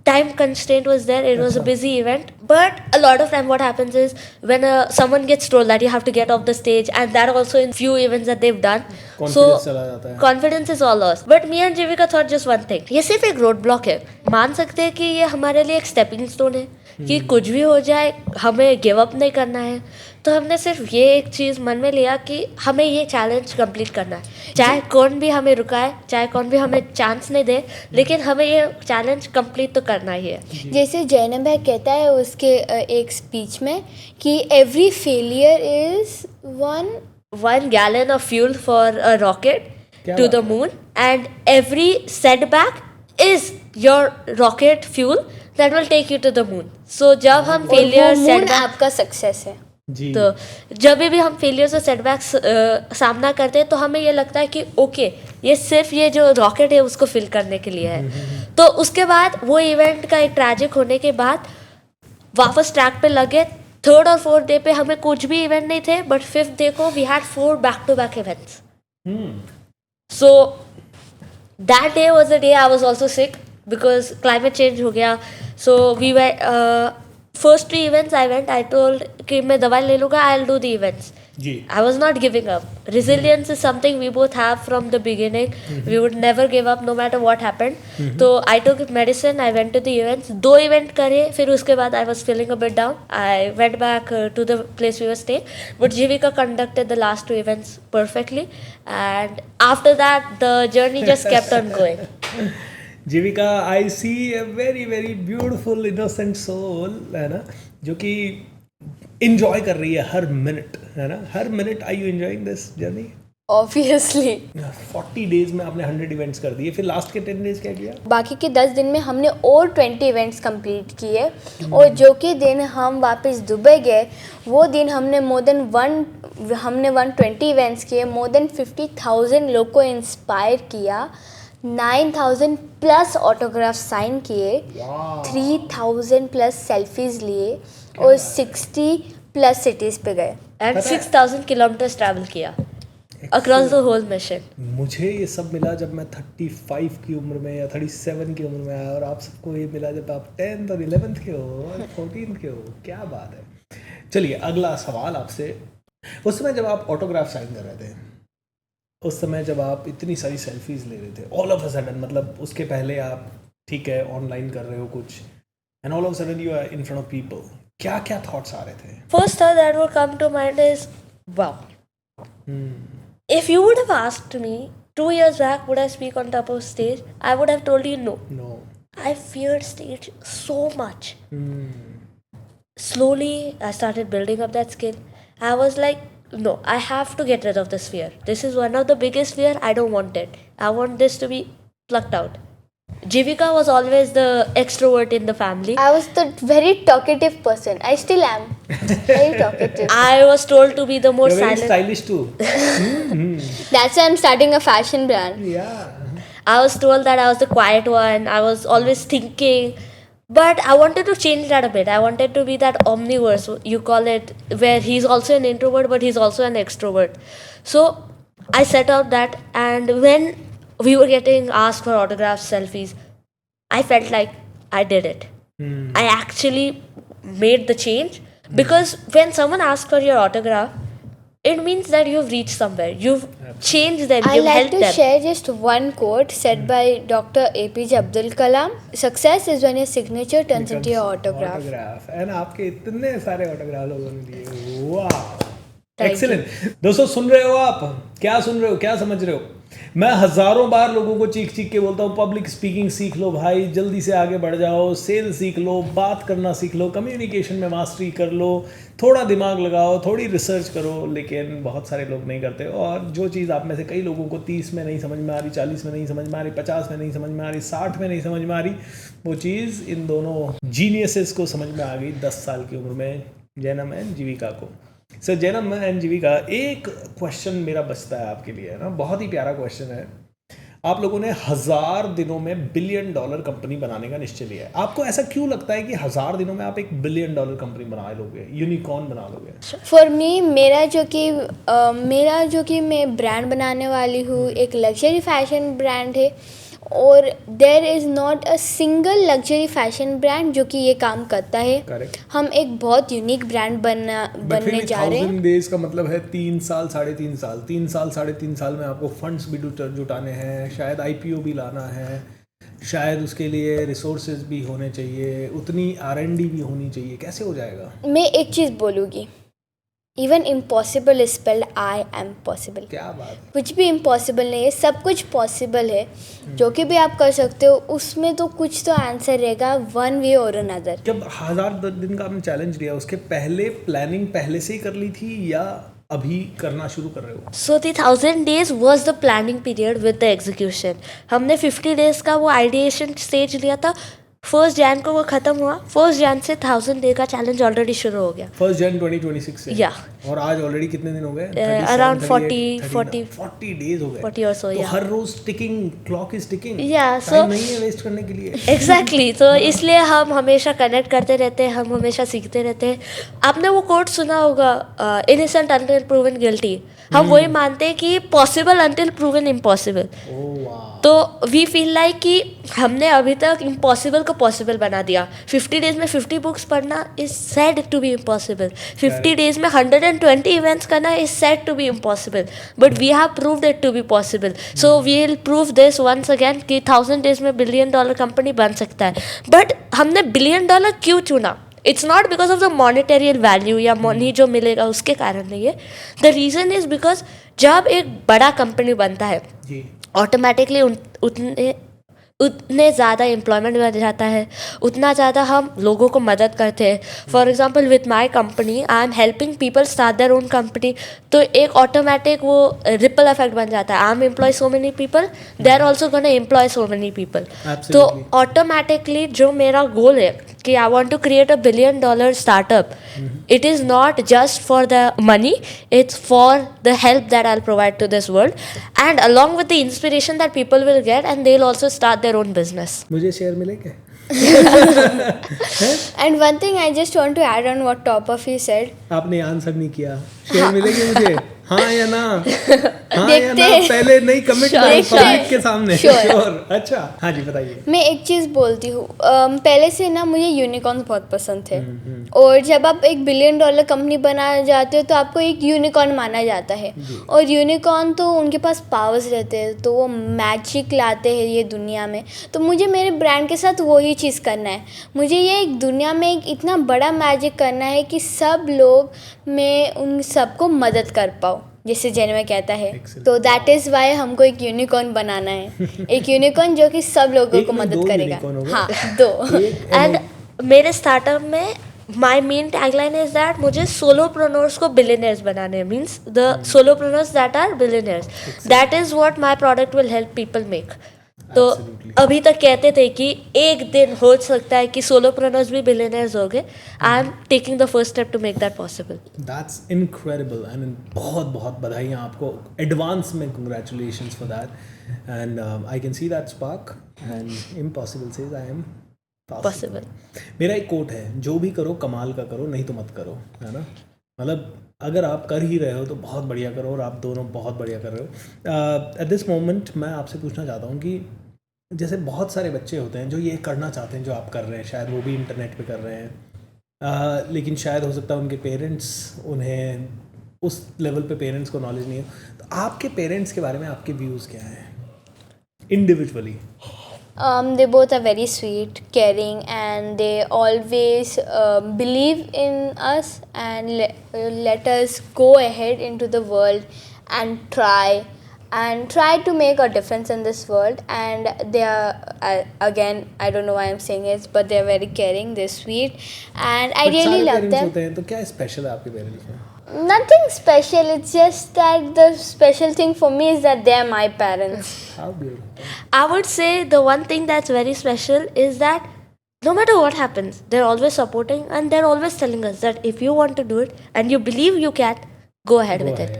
Time constraint was there, it was a busy event, but a lot of time what happens is when someone gets told that you have to get off the stage, and that also in few events that they've done, Confidence चला जाता है। confidence is all lost. But me and Jivika thought just one thing, ये सिर्फ एक road block है। मान सकते हैं कि ये हमारे लिए एक स्टेपिंग स्टोन है कि कुछ भी हो जाए हमें गिव अप नहीं करना है। तो हमने सिर्फ ये एक चीज़ मन में लिया कि हमें ये चैलेंज कंप्लीट करना है, चाहे कौन भी हमें रुकाए, चाहे कौन भी हमें चांस नहीं दे, लेकिन हमें ये चैलेंज कंप्लीट तो करना ही है। जैसे जैनब भाई कहता है उसके एक स्पीच में कि every failure is one gallon of fuel for a rocket क्या to बात the moon, and every setback is your rocket fuel that will take you to the moon. So जब हम फेलियर setback आपका success है। जी। तो जब भी हम फेलियर्स और सेटबैक्स सामना करते हैं तो हमें ये लगता है कि ओके ये सिर्फ ये जो रॉकेट है उसको फिल करने के लिए है। तो उसके बाद वो इवेंट का एक ट्रैजिक होने के बाद वापस ट्रैक पे लगे। 3rd और 4th डे पे हमें कुछ भी इवेंट नहीं थे, बट 5th डे को we had 4 back-to-back events. So that day was the day I was also sick because climate change हो गया. So we were first 3 events I went, I told कि मैं दवाई ले लूँगा, I'll do the events. Ji. I was not giving up. Resilience is something we both have from the beginning. We would never give up no matter what happened. So I took medicine, I went to the events. 2 event करे, फिर उसके बाद I was feeling a bit down. I went back to the place we were staying. But Jivika conducted the last 2 events perfectly. And after that, the journey just kept on going. जीविका, I see a very very beautiful innocent soul, है ना, जो कि enjoy कर रही है हर minute, है ना, हर minute. I you enjoying this journey? Obviously 40 days में आपने 100 इवेंट्स कर दिए, फिर लास्ट के 10 डेज क्या किया? बाकी के 10 दिन में हमने और 20 इवेंट्स कंप्लीट किए। और जो कि दिन हम वापस दुबई गए, वो दिन हमने हमने 120 इवेंट्स किए, मोर देन 50,000 लोग को इंस्पायर किया, 9,000 प्लस ऑटोग्राफ साइन किए, 3,000 प्लस सेल्फीज लिए और 60 प्लस सिटीज़ पे गए And 6,000 kilometers travel किया across the whole mission. मुझे ये सब मिला जब मैं 35 की उम्र में या 37 की उम्र में आया, और आप सबको ये मिला जब आप 10th और 11th के हो और 14th के हो। क्या बात है। चलिए अगला सवाल आपसे, उस समय जब आप ऑटोग्राफ साइन कर रहे थे, उस समय जब आप इतनी सारी सेल्फीज ले रहे थे ऑल ऑफ अ सडन, मतलब उसके पहले आप ठीक है ऑनलाइन कर रहे हो कुछ, and all of a sudden you are in front of people, क्या क्या थॉट्स आ रहे थे? First thought that would come to mind is, wow. If you would have asked me 2 years back, would I speak on top of stage? I would have told you no. No. I feared stage so much. Slowly, I started building up that skill. I was like, no, I have to get rid of this fear. This is one of the biggest fear. I don't want it. I want this to be plucked out. Jivika was always the extrovert in the family. I was the very talkative person. I still am very talkative. I was told to be the more You're very silent. stylish too. That's why I'm starting a fashion brand. Yeah. I was told that I was the quiet one. I was always thinking. But I wanted to change that a bit. I wanted to be that omniverse, you call it, where he's also an introvert, but he's also an extrovert. So I set out that, and when we were getting asked for autographs, selfies, I felt like I did it. I actually made the change, because when someone asks for your autograph, it means that you've reached somewhere. You've changed them. I You've like helped to them. share just one quote said by Dr. APJ Abdul Kalam. Success is when your signature turns into your autograph. Autograph and आपके इतने सारे autograph लोगों ने दिए, वाह, Thank excellent. दोस्तों सुन रहे हो आप, क्या सुन रहे हो, क्या समझ रहे हो? मैं हजारों बार लोगों को चीख चीख के बोलता हूँ, पब्लिक स्पीकिंग सीख लो भाई, जल्दी से आगे बढ़ जाओ, सेल सीख लो, बात करना सीख लो, कम्युनिकेशन में मास्टरी कर लो, थोड़ा दिमाग लगाओ, थोड़ी रिसर्च करो, लेकिन बहुत सारे लोग नहीं करते। और जो चीज़ आप में से कई लोगों को 30 में नहीं समझ में आ रही, 40 में नहीं समझ में आ रही, 50 में नहीं समझ में आ रही, 60 में नहीं समझ में आ रही, वो चीज़ इन दोनों जीनियसेस को समझ में आ गई 10 साल की उम्र में, जैनम एंड जीविका को। सर जैनम एंड जीविका, एक क्वेश्चन मेरा बचता है आपके लिए, है ना, बहुत ही प्यारा क्वेश्चन है। आप लोगों ने 1000 दिनों में $1 बिलियन कंपनी बनाने का निश्चय लिया है। आपको ऐसा क्यों लगता है कि 1000 दिनों में आप एक $1 बिलियन कंपनी बना लोगे, यूनिकॉर्न बना लोगे? फॉर मी, मेरा जो कि मैं ब्रांड बनाने वाली हूँ एक लग्जरी फैशन ब्रांड है, और there is not a single luxury fashion brand जो कि ये काम करता है। करेक्ट। हम एक बहुत यूनिक ब्रांड बनने जा रहे हैं। 1000 डेज का मतलब है 3 साल, 3.5 साल, 3 साल 3.5 साल में आपको फंड्स भी जुटाने हैं, शायद IPO भी लाना है, शायद उसके लिए रिसोर्सेज भी होने चाहिए, उतनी R&D भी होनी चाहिए, कैसे हो जाएगा? मैं एक चीज़ बोलूँगी, even impossible is spelled I am possible. क्या बात, कुछ भी इम्पॉसिबल नहीं है, सब कुछ पॉसिबल है। जो कि भी आप कर सकते हो, उसमें तो कुछ तो आंसर रहेगा, वन वे और अनदर। जब 1000 दिन का आपने चैलेंज लिया, उसके पहले प्लानिंग पहले से ही कर ली थी या अभी करना शुरू कर रहे हो? So the 1000 days was the planning period with the execution. हमने 50 days का वो आइडिएशन स्टेज लिया था, 1 जैन को वो खत्म हुआ, 1 जैन से 1000 डे का चैलेंज ऑलरेडी शुरू हो गया। 1 जन 2026 से। या और आज ऑलरेडी कितने दिन हो गए? around 40 डेज हो गए, 40 or so, तो yeah. हर रोज ticking clock is ticking, Yeah, so- time नहीं है वेस्ट करने के लिए। एग्जैक्टली तो इसलिए हम हमेशा कनेक्ट करते रहते हैं, हम हमेशा सीखते रहते हैं। आपने वो कोट सुना होगा, इनोसेंट अंटिल प्रूवन गिल्टी। हम वही मानते हैं कि पॉसिबल अंटिल प्रूवन इम्पॉसिबल। ओह वाह, तो वी फील लाइक कि हमने अभी तक इम्पॉसिबल को पॉसिबल बना दिया। 50 डेज में 50 बुक्स पढ़ना is said to be impossible, 50 days में 120 इवेंट्स करना is said to be impossible, but we have proved it to be possible. So we will prove this once again कि 1000 days में $1 billion company बन सकता है। But हमने $1 billion क्यों चुना? It's not because of the monetary value या money जो मिलेगा उसके कारण नहीं है। द रीज़न इज बिकॉज जब एक बड़ा कंपनी बनता है, जी, ऑटोमेटिकली उतने ज़्यादा एम्प्लॉयमेंट बढ़ जाता है, उतना ज़्यादा हम लोगों को मदद करते हैं। For example with my company I am helping people start their own company, तो एक ऑटोमेटिक वो रिपल इफेक्ट बन जाता है। I am employ so many people, they are also gonna employ so many people. तो Absolutely. ऑटोमेटिकली जो मेरा goal है कि I want to create $1 billion startup, it is not just for the money, it's for the help that I'll provide to this world, and along with the inspiration that people will get, and they'll also start their own business. मुझे share मिलेंगे? And one thing I just want to add on what top of you said. आपने answer नहीं किया, share मिलेगी मुझे, हाँ या ना? हाँ या देखते ना? हैं। पहले नहीं कमिट करो देखते पब्लिक हैं। के सामने। Sure। श्योर। अच्छा, हाँ जी बताइए। मैं एक चीज़ बोलती हूँ, पहले से ना मुझे यूनिकॉर्न बहुत पसंद थे। और जब आप $1 बिलियन कंपनी बनाना जाते हो तो आपको एक यूनिकॉर्न माना जाता है। और यूनिकॉर्न तो उनके पास पावर्स रहते हैं, तो वो मैजिक लाते हैं ये दुनिया में। तो मुझे मेरे ब्रांड के साथ वही चीज़ करना है। मुझे ये एक दुनिया में एक इतना बड़ा मैजिक करना है कि सब लोग, मैं उन सबको मदद कर पाऊँ, जैसे जेनवे कहता है। Excellent। तो दैट इज़ वाई हमको एक यूनिकॉर्न बनाना है। एक यूनिकॉर्न जो कि सब लोगों एक को नहीं, मदद दो करेगा। unicorn हो गए। हाँ, 2। एक एंड मेरे स्टार्टअप में my main tagline is that मुझे सोलोप्रेन्योर्स को बिलियनर्स बनाने हैं, means the solopreneurs that are billionaires, that is what my product will help people make. तो Absolutely। अभी तक कहते थे कि एक दिन हो सकता है कि सोलोप्रेन्योर्स भी बिलियनर्स हो गए। I am taking the first step to make that possible. That's incredible and बहुत बहुत बधाइयाँ आपको एडवांस में, congratulations for that and I can see that spark and impossible says I am possible. मेरा एक कोट है, जो भी करो कमाल का करो, नहीं तो मत करो, है ना? मतलब अगर आप कर ही रहे हो तो बहुत बढ़िया करो, और आप दोनों बहुत बढ़िया कर रहे हो। एट दिस मोमेंट मैं आपसे पूछना चाहता हूँ कि जैसे बहुत सारे बच्चे होते हैं जो ये करना चाहते हैं जो आप कर रहे हैं, शायद वो भी इंटरनेट पे कर रहे हैं, लेकिन शायद हो सकता है उनके पेरेंट्स, उन्हें उस लेवल पे पेरेंट्स को नॉलेज नहीं है। तो आपके पेरेंट्स के बारे में आपके व्यूज़ क्या हैं individually? They both are very sweet, caring, and they always believe in us and let us go ahead into the world and try to make a difference in this world. And they are, again, I don't know why I'm saying it, but they are very caring, they're sweet, and I really love them. होते हैं तो क्या special है आपके parents में? Nothing special, it's just that the special thing for me is that they are my parents. How beautiful. I would say the one thing that's very special is that no matter what happens, they're always supporting and they're always telling us that if you want to do it and you believe you can, go ahead with it.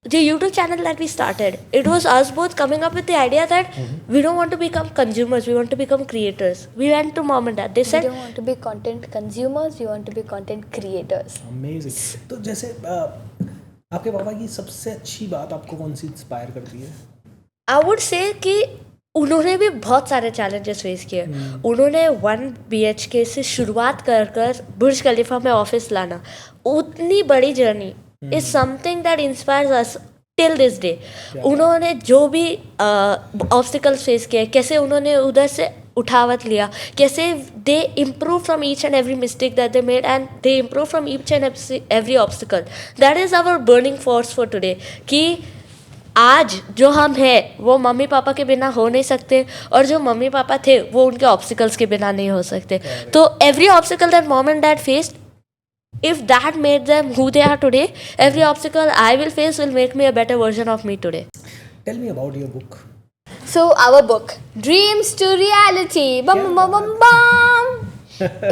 The YouTube channel that we started, it was us both coming up with the idea that we don't want to become consumers, we want to become creators. We went to mom and dad. They We said, don't want to be content consumers, we want to be content creators. Amazing. तो जैसे आपके पापा की सबसे अच्छी बात आपको कौन सी इंस्पायर करती है? I would say कि उन्होंने भी बहुत सारे चैलेंजेस फेस किए। उन्होंने 1 BHK से शुरुआत कर बुर्ज खलीफा में ऑफिस लाना, उतनी बड़ी journey is something that inspires us till this day. उन्होंने जो भी ऑब्स्टिकल्स फेस किए, कैसे उन्होंने उधर से उठावत लिया, कैसे they improve from each and every mistake that they made and they improve from each and every obstacle. That is our burning force for today कि आज जो हम हैं वो मम्मी पापा के बिना हो नहीं सकते, और जो मम्मी पापा थे वो उनके ऑब्स्टिकल्स के बिना नहीं हो सकते। तो every obstacle that mom and dad faced, if that made them who they are today, every obstacle I will face will make me a better version of me today. Tell me about your book. So our book, Dreams to Reality, bum bum bum bum,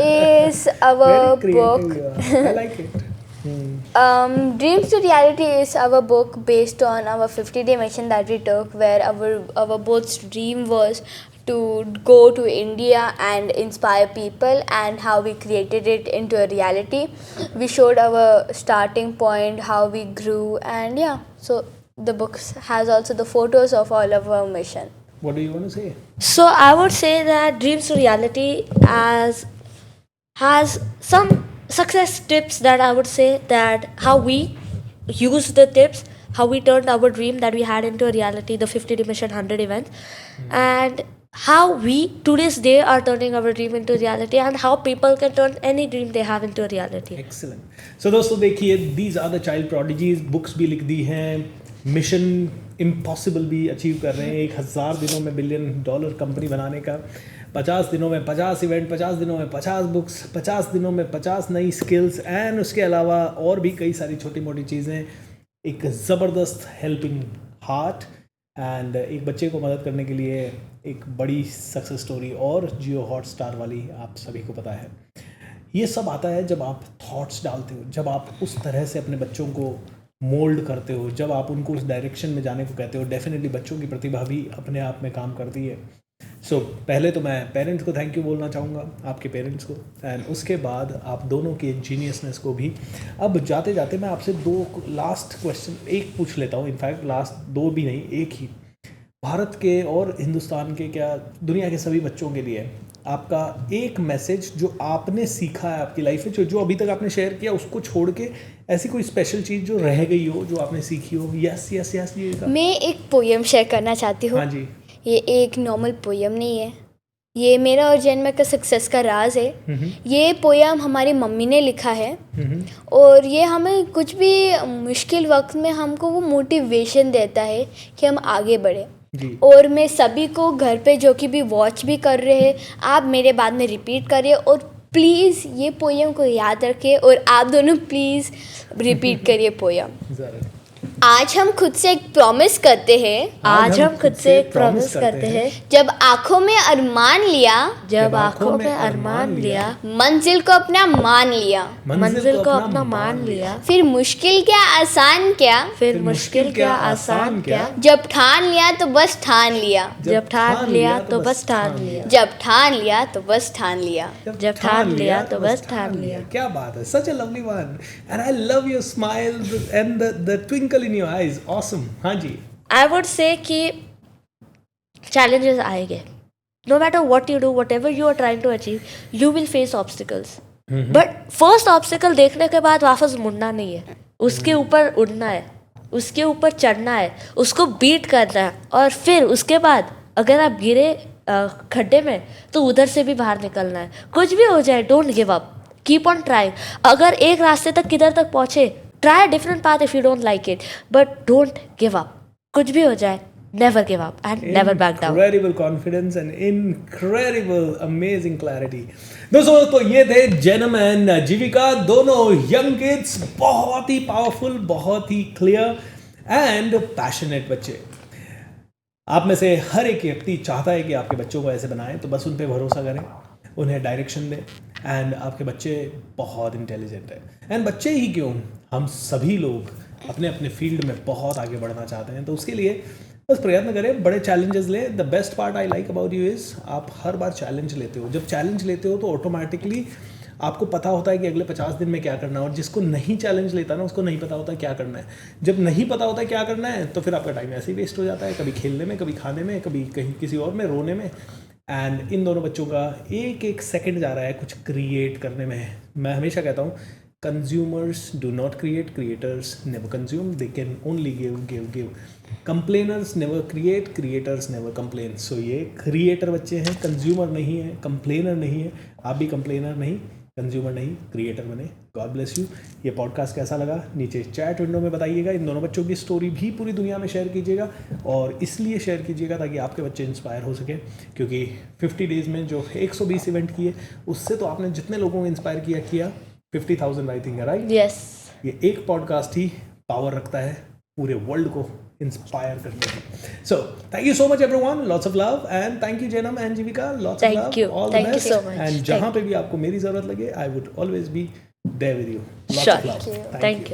is our Very book. creative, yeah. I like it. Dreams to Reality is our book based on our 50-day mission that we took, where our both dream was to go to India and inspire people, and how we created it into a reality. We showed our starting point, how we grew, and yeah, so the book has also the photos of all of our mission. What do you want to say? So I would say that Dreams to Reality has some success tips that I would say that how we used the tips, how we turned our dream that we had into a reality, the 50-day mission 100 events, and how we to this day are turning our dream into reality, and how people can turn any dream they have into a reality. Excellent. So दोस्तों देखिए, these are the child prodigies. Books भी लिख दी हैं, mission impossible भी achieve कर रहे हैं, 1000 दिनों में $1 बिलियन कंपनी बनाने का, 50 दिनों में 50 इवेंट, 50 दिनों में 50 बुक्स, 50 दिनों में 50 नई स्किल्स, एंड उसके अलावा और भी कई सारी छोटी मोटी चीज़ें, एक ज़बरदस्त हेल्पिंग हार्ट, एंड एक बच्चे को मदद करने के लिए एक बड़ी सक्सेस स्टोरी, और जियो हॉटस्टार वाली आप सभी को पता है। ये सब आता है जब आप थॉट्स डालते हो, जब आप उस तरह से अपने बच्चों को मोल्ड करते हो, जब आप उनको उस डायरेक्शन में जाने को कहते हो। डेफिनेटली बच्चों की प्रतिभा भी अपने आप में काम करती है। सो पहले तो मैं पेरेंट्स को थैंक यू बोलना चाहूँगा, आपके पेरेंट्स को, एंड उसके बाद आप दोनों के जीनियसनेस को भी। अब जाते जाते मैं आपसे 2 लास्ट क्वेश्चन एक पूछ लेता हूँ, इनफैक्ट लास्ट 2 भी नहीं, एक ही। भारत के और हिंदुस्तान के, क्या दुनिया के सभी बच्चों के लिए आपका एक मैसेज जो आपने सीखा है आपकी लाइफ में, जो अभी तक आपने शेयर किया, उसको छोड़ के ऐसी कोई स्पेशल चीज़ जो रह गई हो, जो आपने सीखी हो। यस यस यस, ये मैं एक पोयम शेयर करना चाहती हूँ। हाँ जी। ये एक नॉर्मल पोयम नहीं है, ये मेरा और जन्म का सक्सेस का राज है। ये पोयम हमारी मम्मी ने लिखा है और ये हमें कुछ भी मुश्किल वक्त में हमको वो मोटिवेशन देता है कि हम आगे बढ़े। और मैं सभी को घर पे जो कि भी वॉच भी कर रहे हैं, आप मेरे बाद में रिपीट करिए और प्लीज़ ये पोयम को याद रखिए और आप दोनों प्लीज़ रिपीट करिए पोयम। आज हम खुद से एक प्रॉमिस करते हैं, आज हम खुद से एक प्रॉमिस करते हैं, जब आंखों में अरमान लिया, जब आंखों में अरमान लिया, मंजिल को अपना मान लिया, मंजिल को अपना मान लिया, फिर मुश्किल क्या आसान क्या, फिर मुश्किल क्या आसान क्या, जब ठान लिया तो बस ठान लिया, जब ठान लिया तो बस ठान लिया, जब ठान लिया तो बस ठान लिया, जब ठान लिया तो बस ठान लिया। क्या बात है, such a lovely one, and I love your smile and the twinkle in your eyes, awesome. हाँ जी। आई वुड से कि चैलेंजेस आएंगे, no matter what you do, whatever you are trying to achieve, you will face obstacles, but first obstacle देखने के बाद वापस मुड़ना नहीं है, उसके ऊपर उड़ना है, उसके ऊपर चढ़ना है, उसको बीट करना है, और फिर उसके बाद अगर आप गिरे खड्डे में तो उधर से भी बाहर निकलना है। कुछ भी हो जाए, don't give up, keep on trying. अगर एक रास्ते तक किधर तक पहुंचे, try a different path if you don't like it, but don't give up. कुछ भी हो जाए, never give up and never back down. Incredible confidence and incredible amazing clarity. दोस्तों, तो ये थे जन्म एंड जीविका, दोनों यंग किड्स, बहुत ही पावरफुल, बहुत ही क्लियर एंड पैशनेट बच्चे। आप में से हर एक व्यक्ति चाहता है कि आपके बच्चों को ऐसे बनाएं, तो बस उन पे भरोसा करें, उन्हें डायरेक्शन दें, एंड आपके बच्चे बहुत इंटेलिजेंट हैं। एंड बच्चे ही क्यों, हम सभी लोग अपने अपने फील्ड में बहुत आगे बढ़ना चाहते हैं, तो उसके लिए बस प्रयत्न करें, बड़े चैलेंजेस लें। The best part I like about you is, आप हर बार चैलेंज लेते हो। जब चैलेंज लेते हो तो ऑटोमेटिकली आपको पता होता है कि अगले 50 दिन में क्या करना है, और जिसको नहीं चैलेंज लेता ना, उसको नहीं पता होता क्या करना है। जब नहीं पता होता क्या करना है, तो फिर आपका टाइम ऐसे ही वेस्ट हो जाता है, कभी खेलने में, कभी खाने में, कभी कहीं किसी और में, रोने में। एंड इन दोनों बच्चों का एक एक सेकंड जा रहा है कुछ क्रिएट करने में। मैं हमेशा कहता हूँ, consumers do not create, creators never consume, they can only give. Complainers never create, creators never complain. So ये क्रिएटर बच्चे हैं, कंज्यूमर नहीं है, कंप्लेनर नहीं है। आप भी कंप्लेनर नहीं, कंज्यूमर नहीं, क्रिएटर बने। God bless you. ये पॉडकास्ट कैसा लगा नीचे चैट विंडो में बताइएगा। इन दोनों बच्चों की स्टोरी भी पूरी दुनिया में शेयर कीजिएगा, और इसलिए शेयर कीजिएगा ताकि आपके बच्चे इंस्पायर हो सके, क्योंकि 50 डेज़ में जो 120 इवेंट किए, उससे तो आपने जितने लोगों को इंस्पायर किया 50,000 आई थिंक, राइट? यस। ये एक पॉडकास्ट ही पावर रखता है पूरे वर्ल्ड को इंस्पायर करने की। So thank you so much everyone, lots of love, and thank you Janam and Jeevika, lots of love, all the best. And जहां पे भी आपको मेरी जरूरत लगे, I would always be there with you. Lots of love, thank you.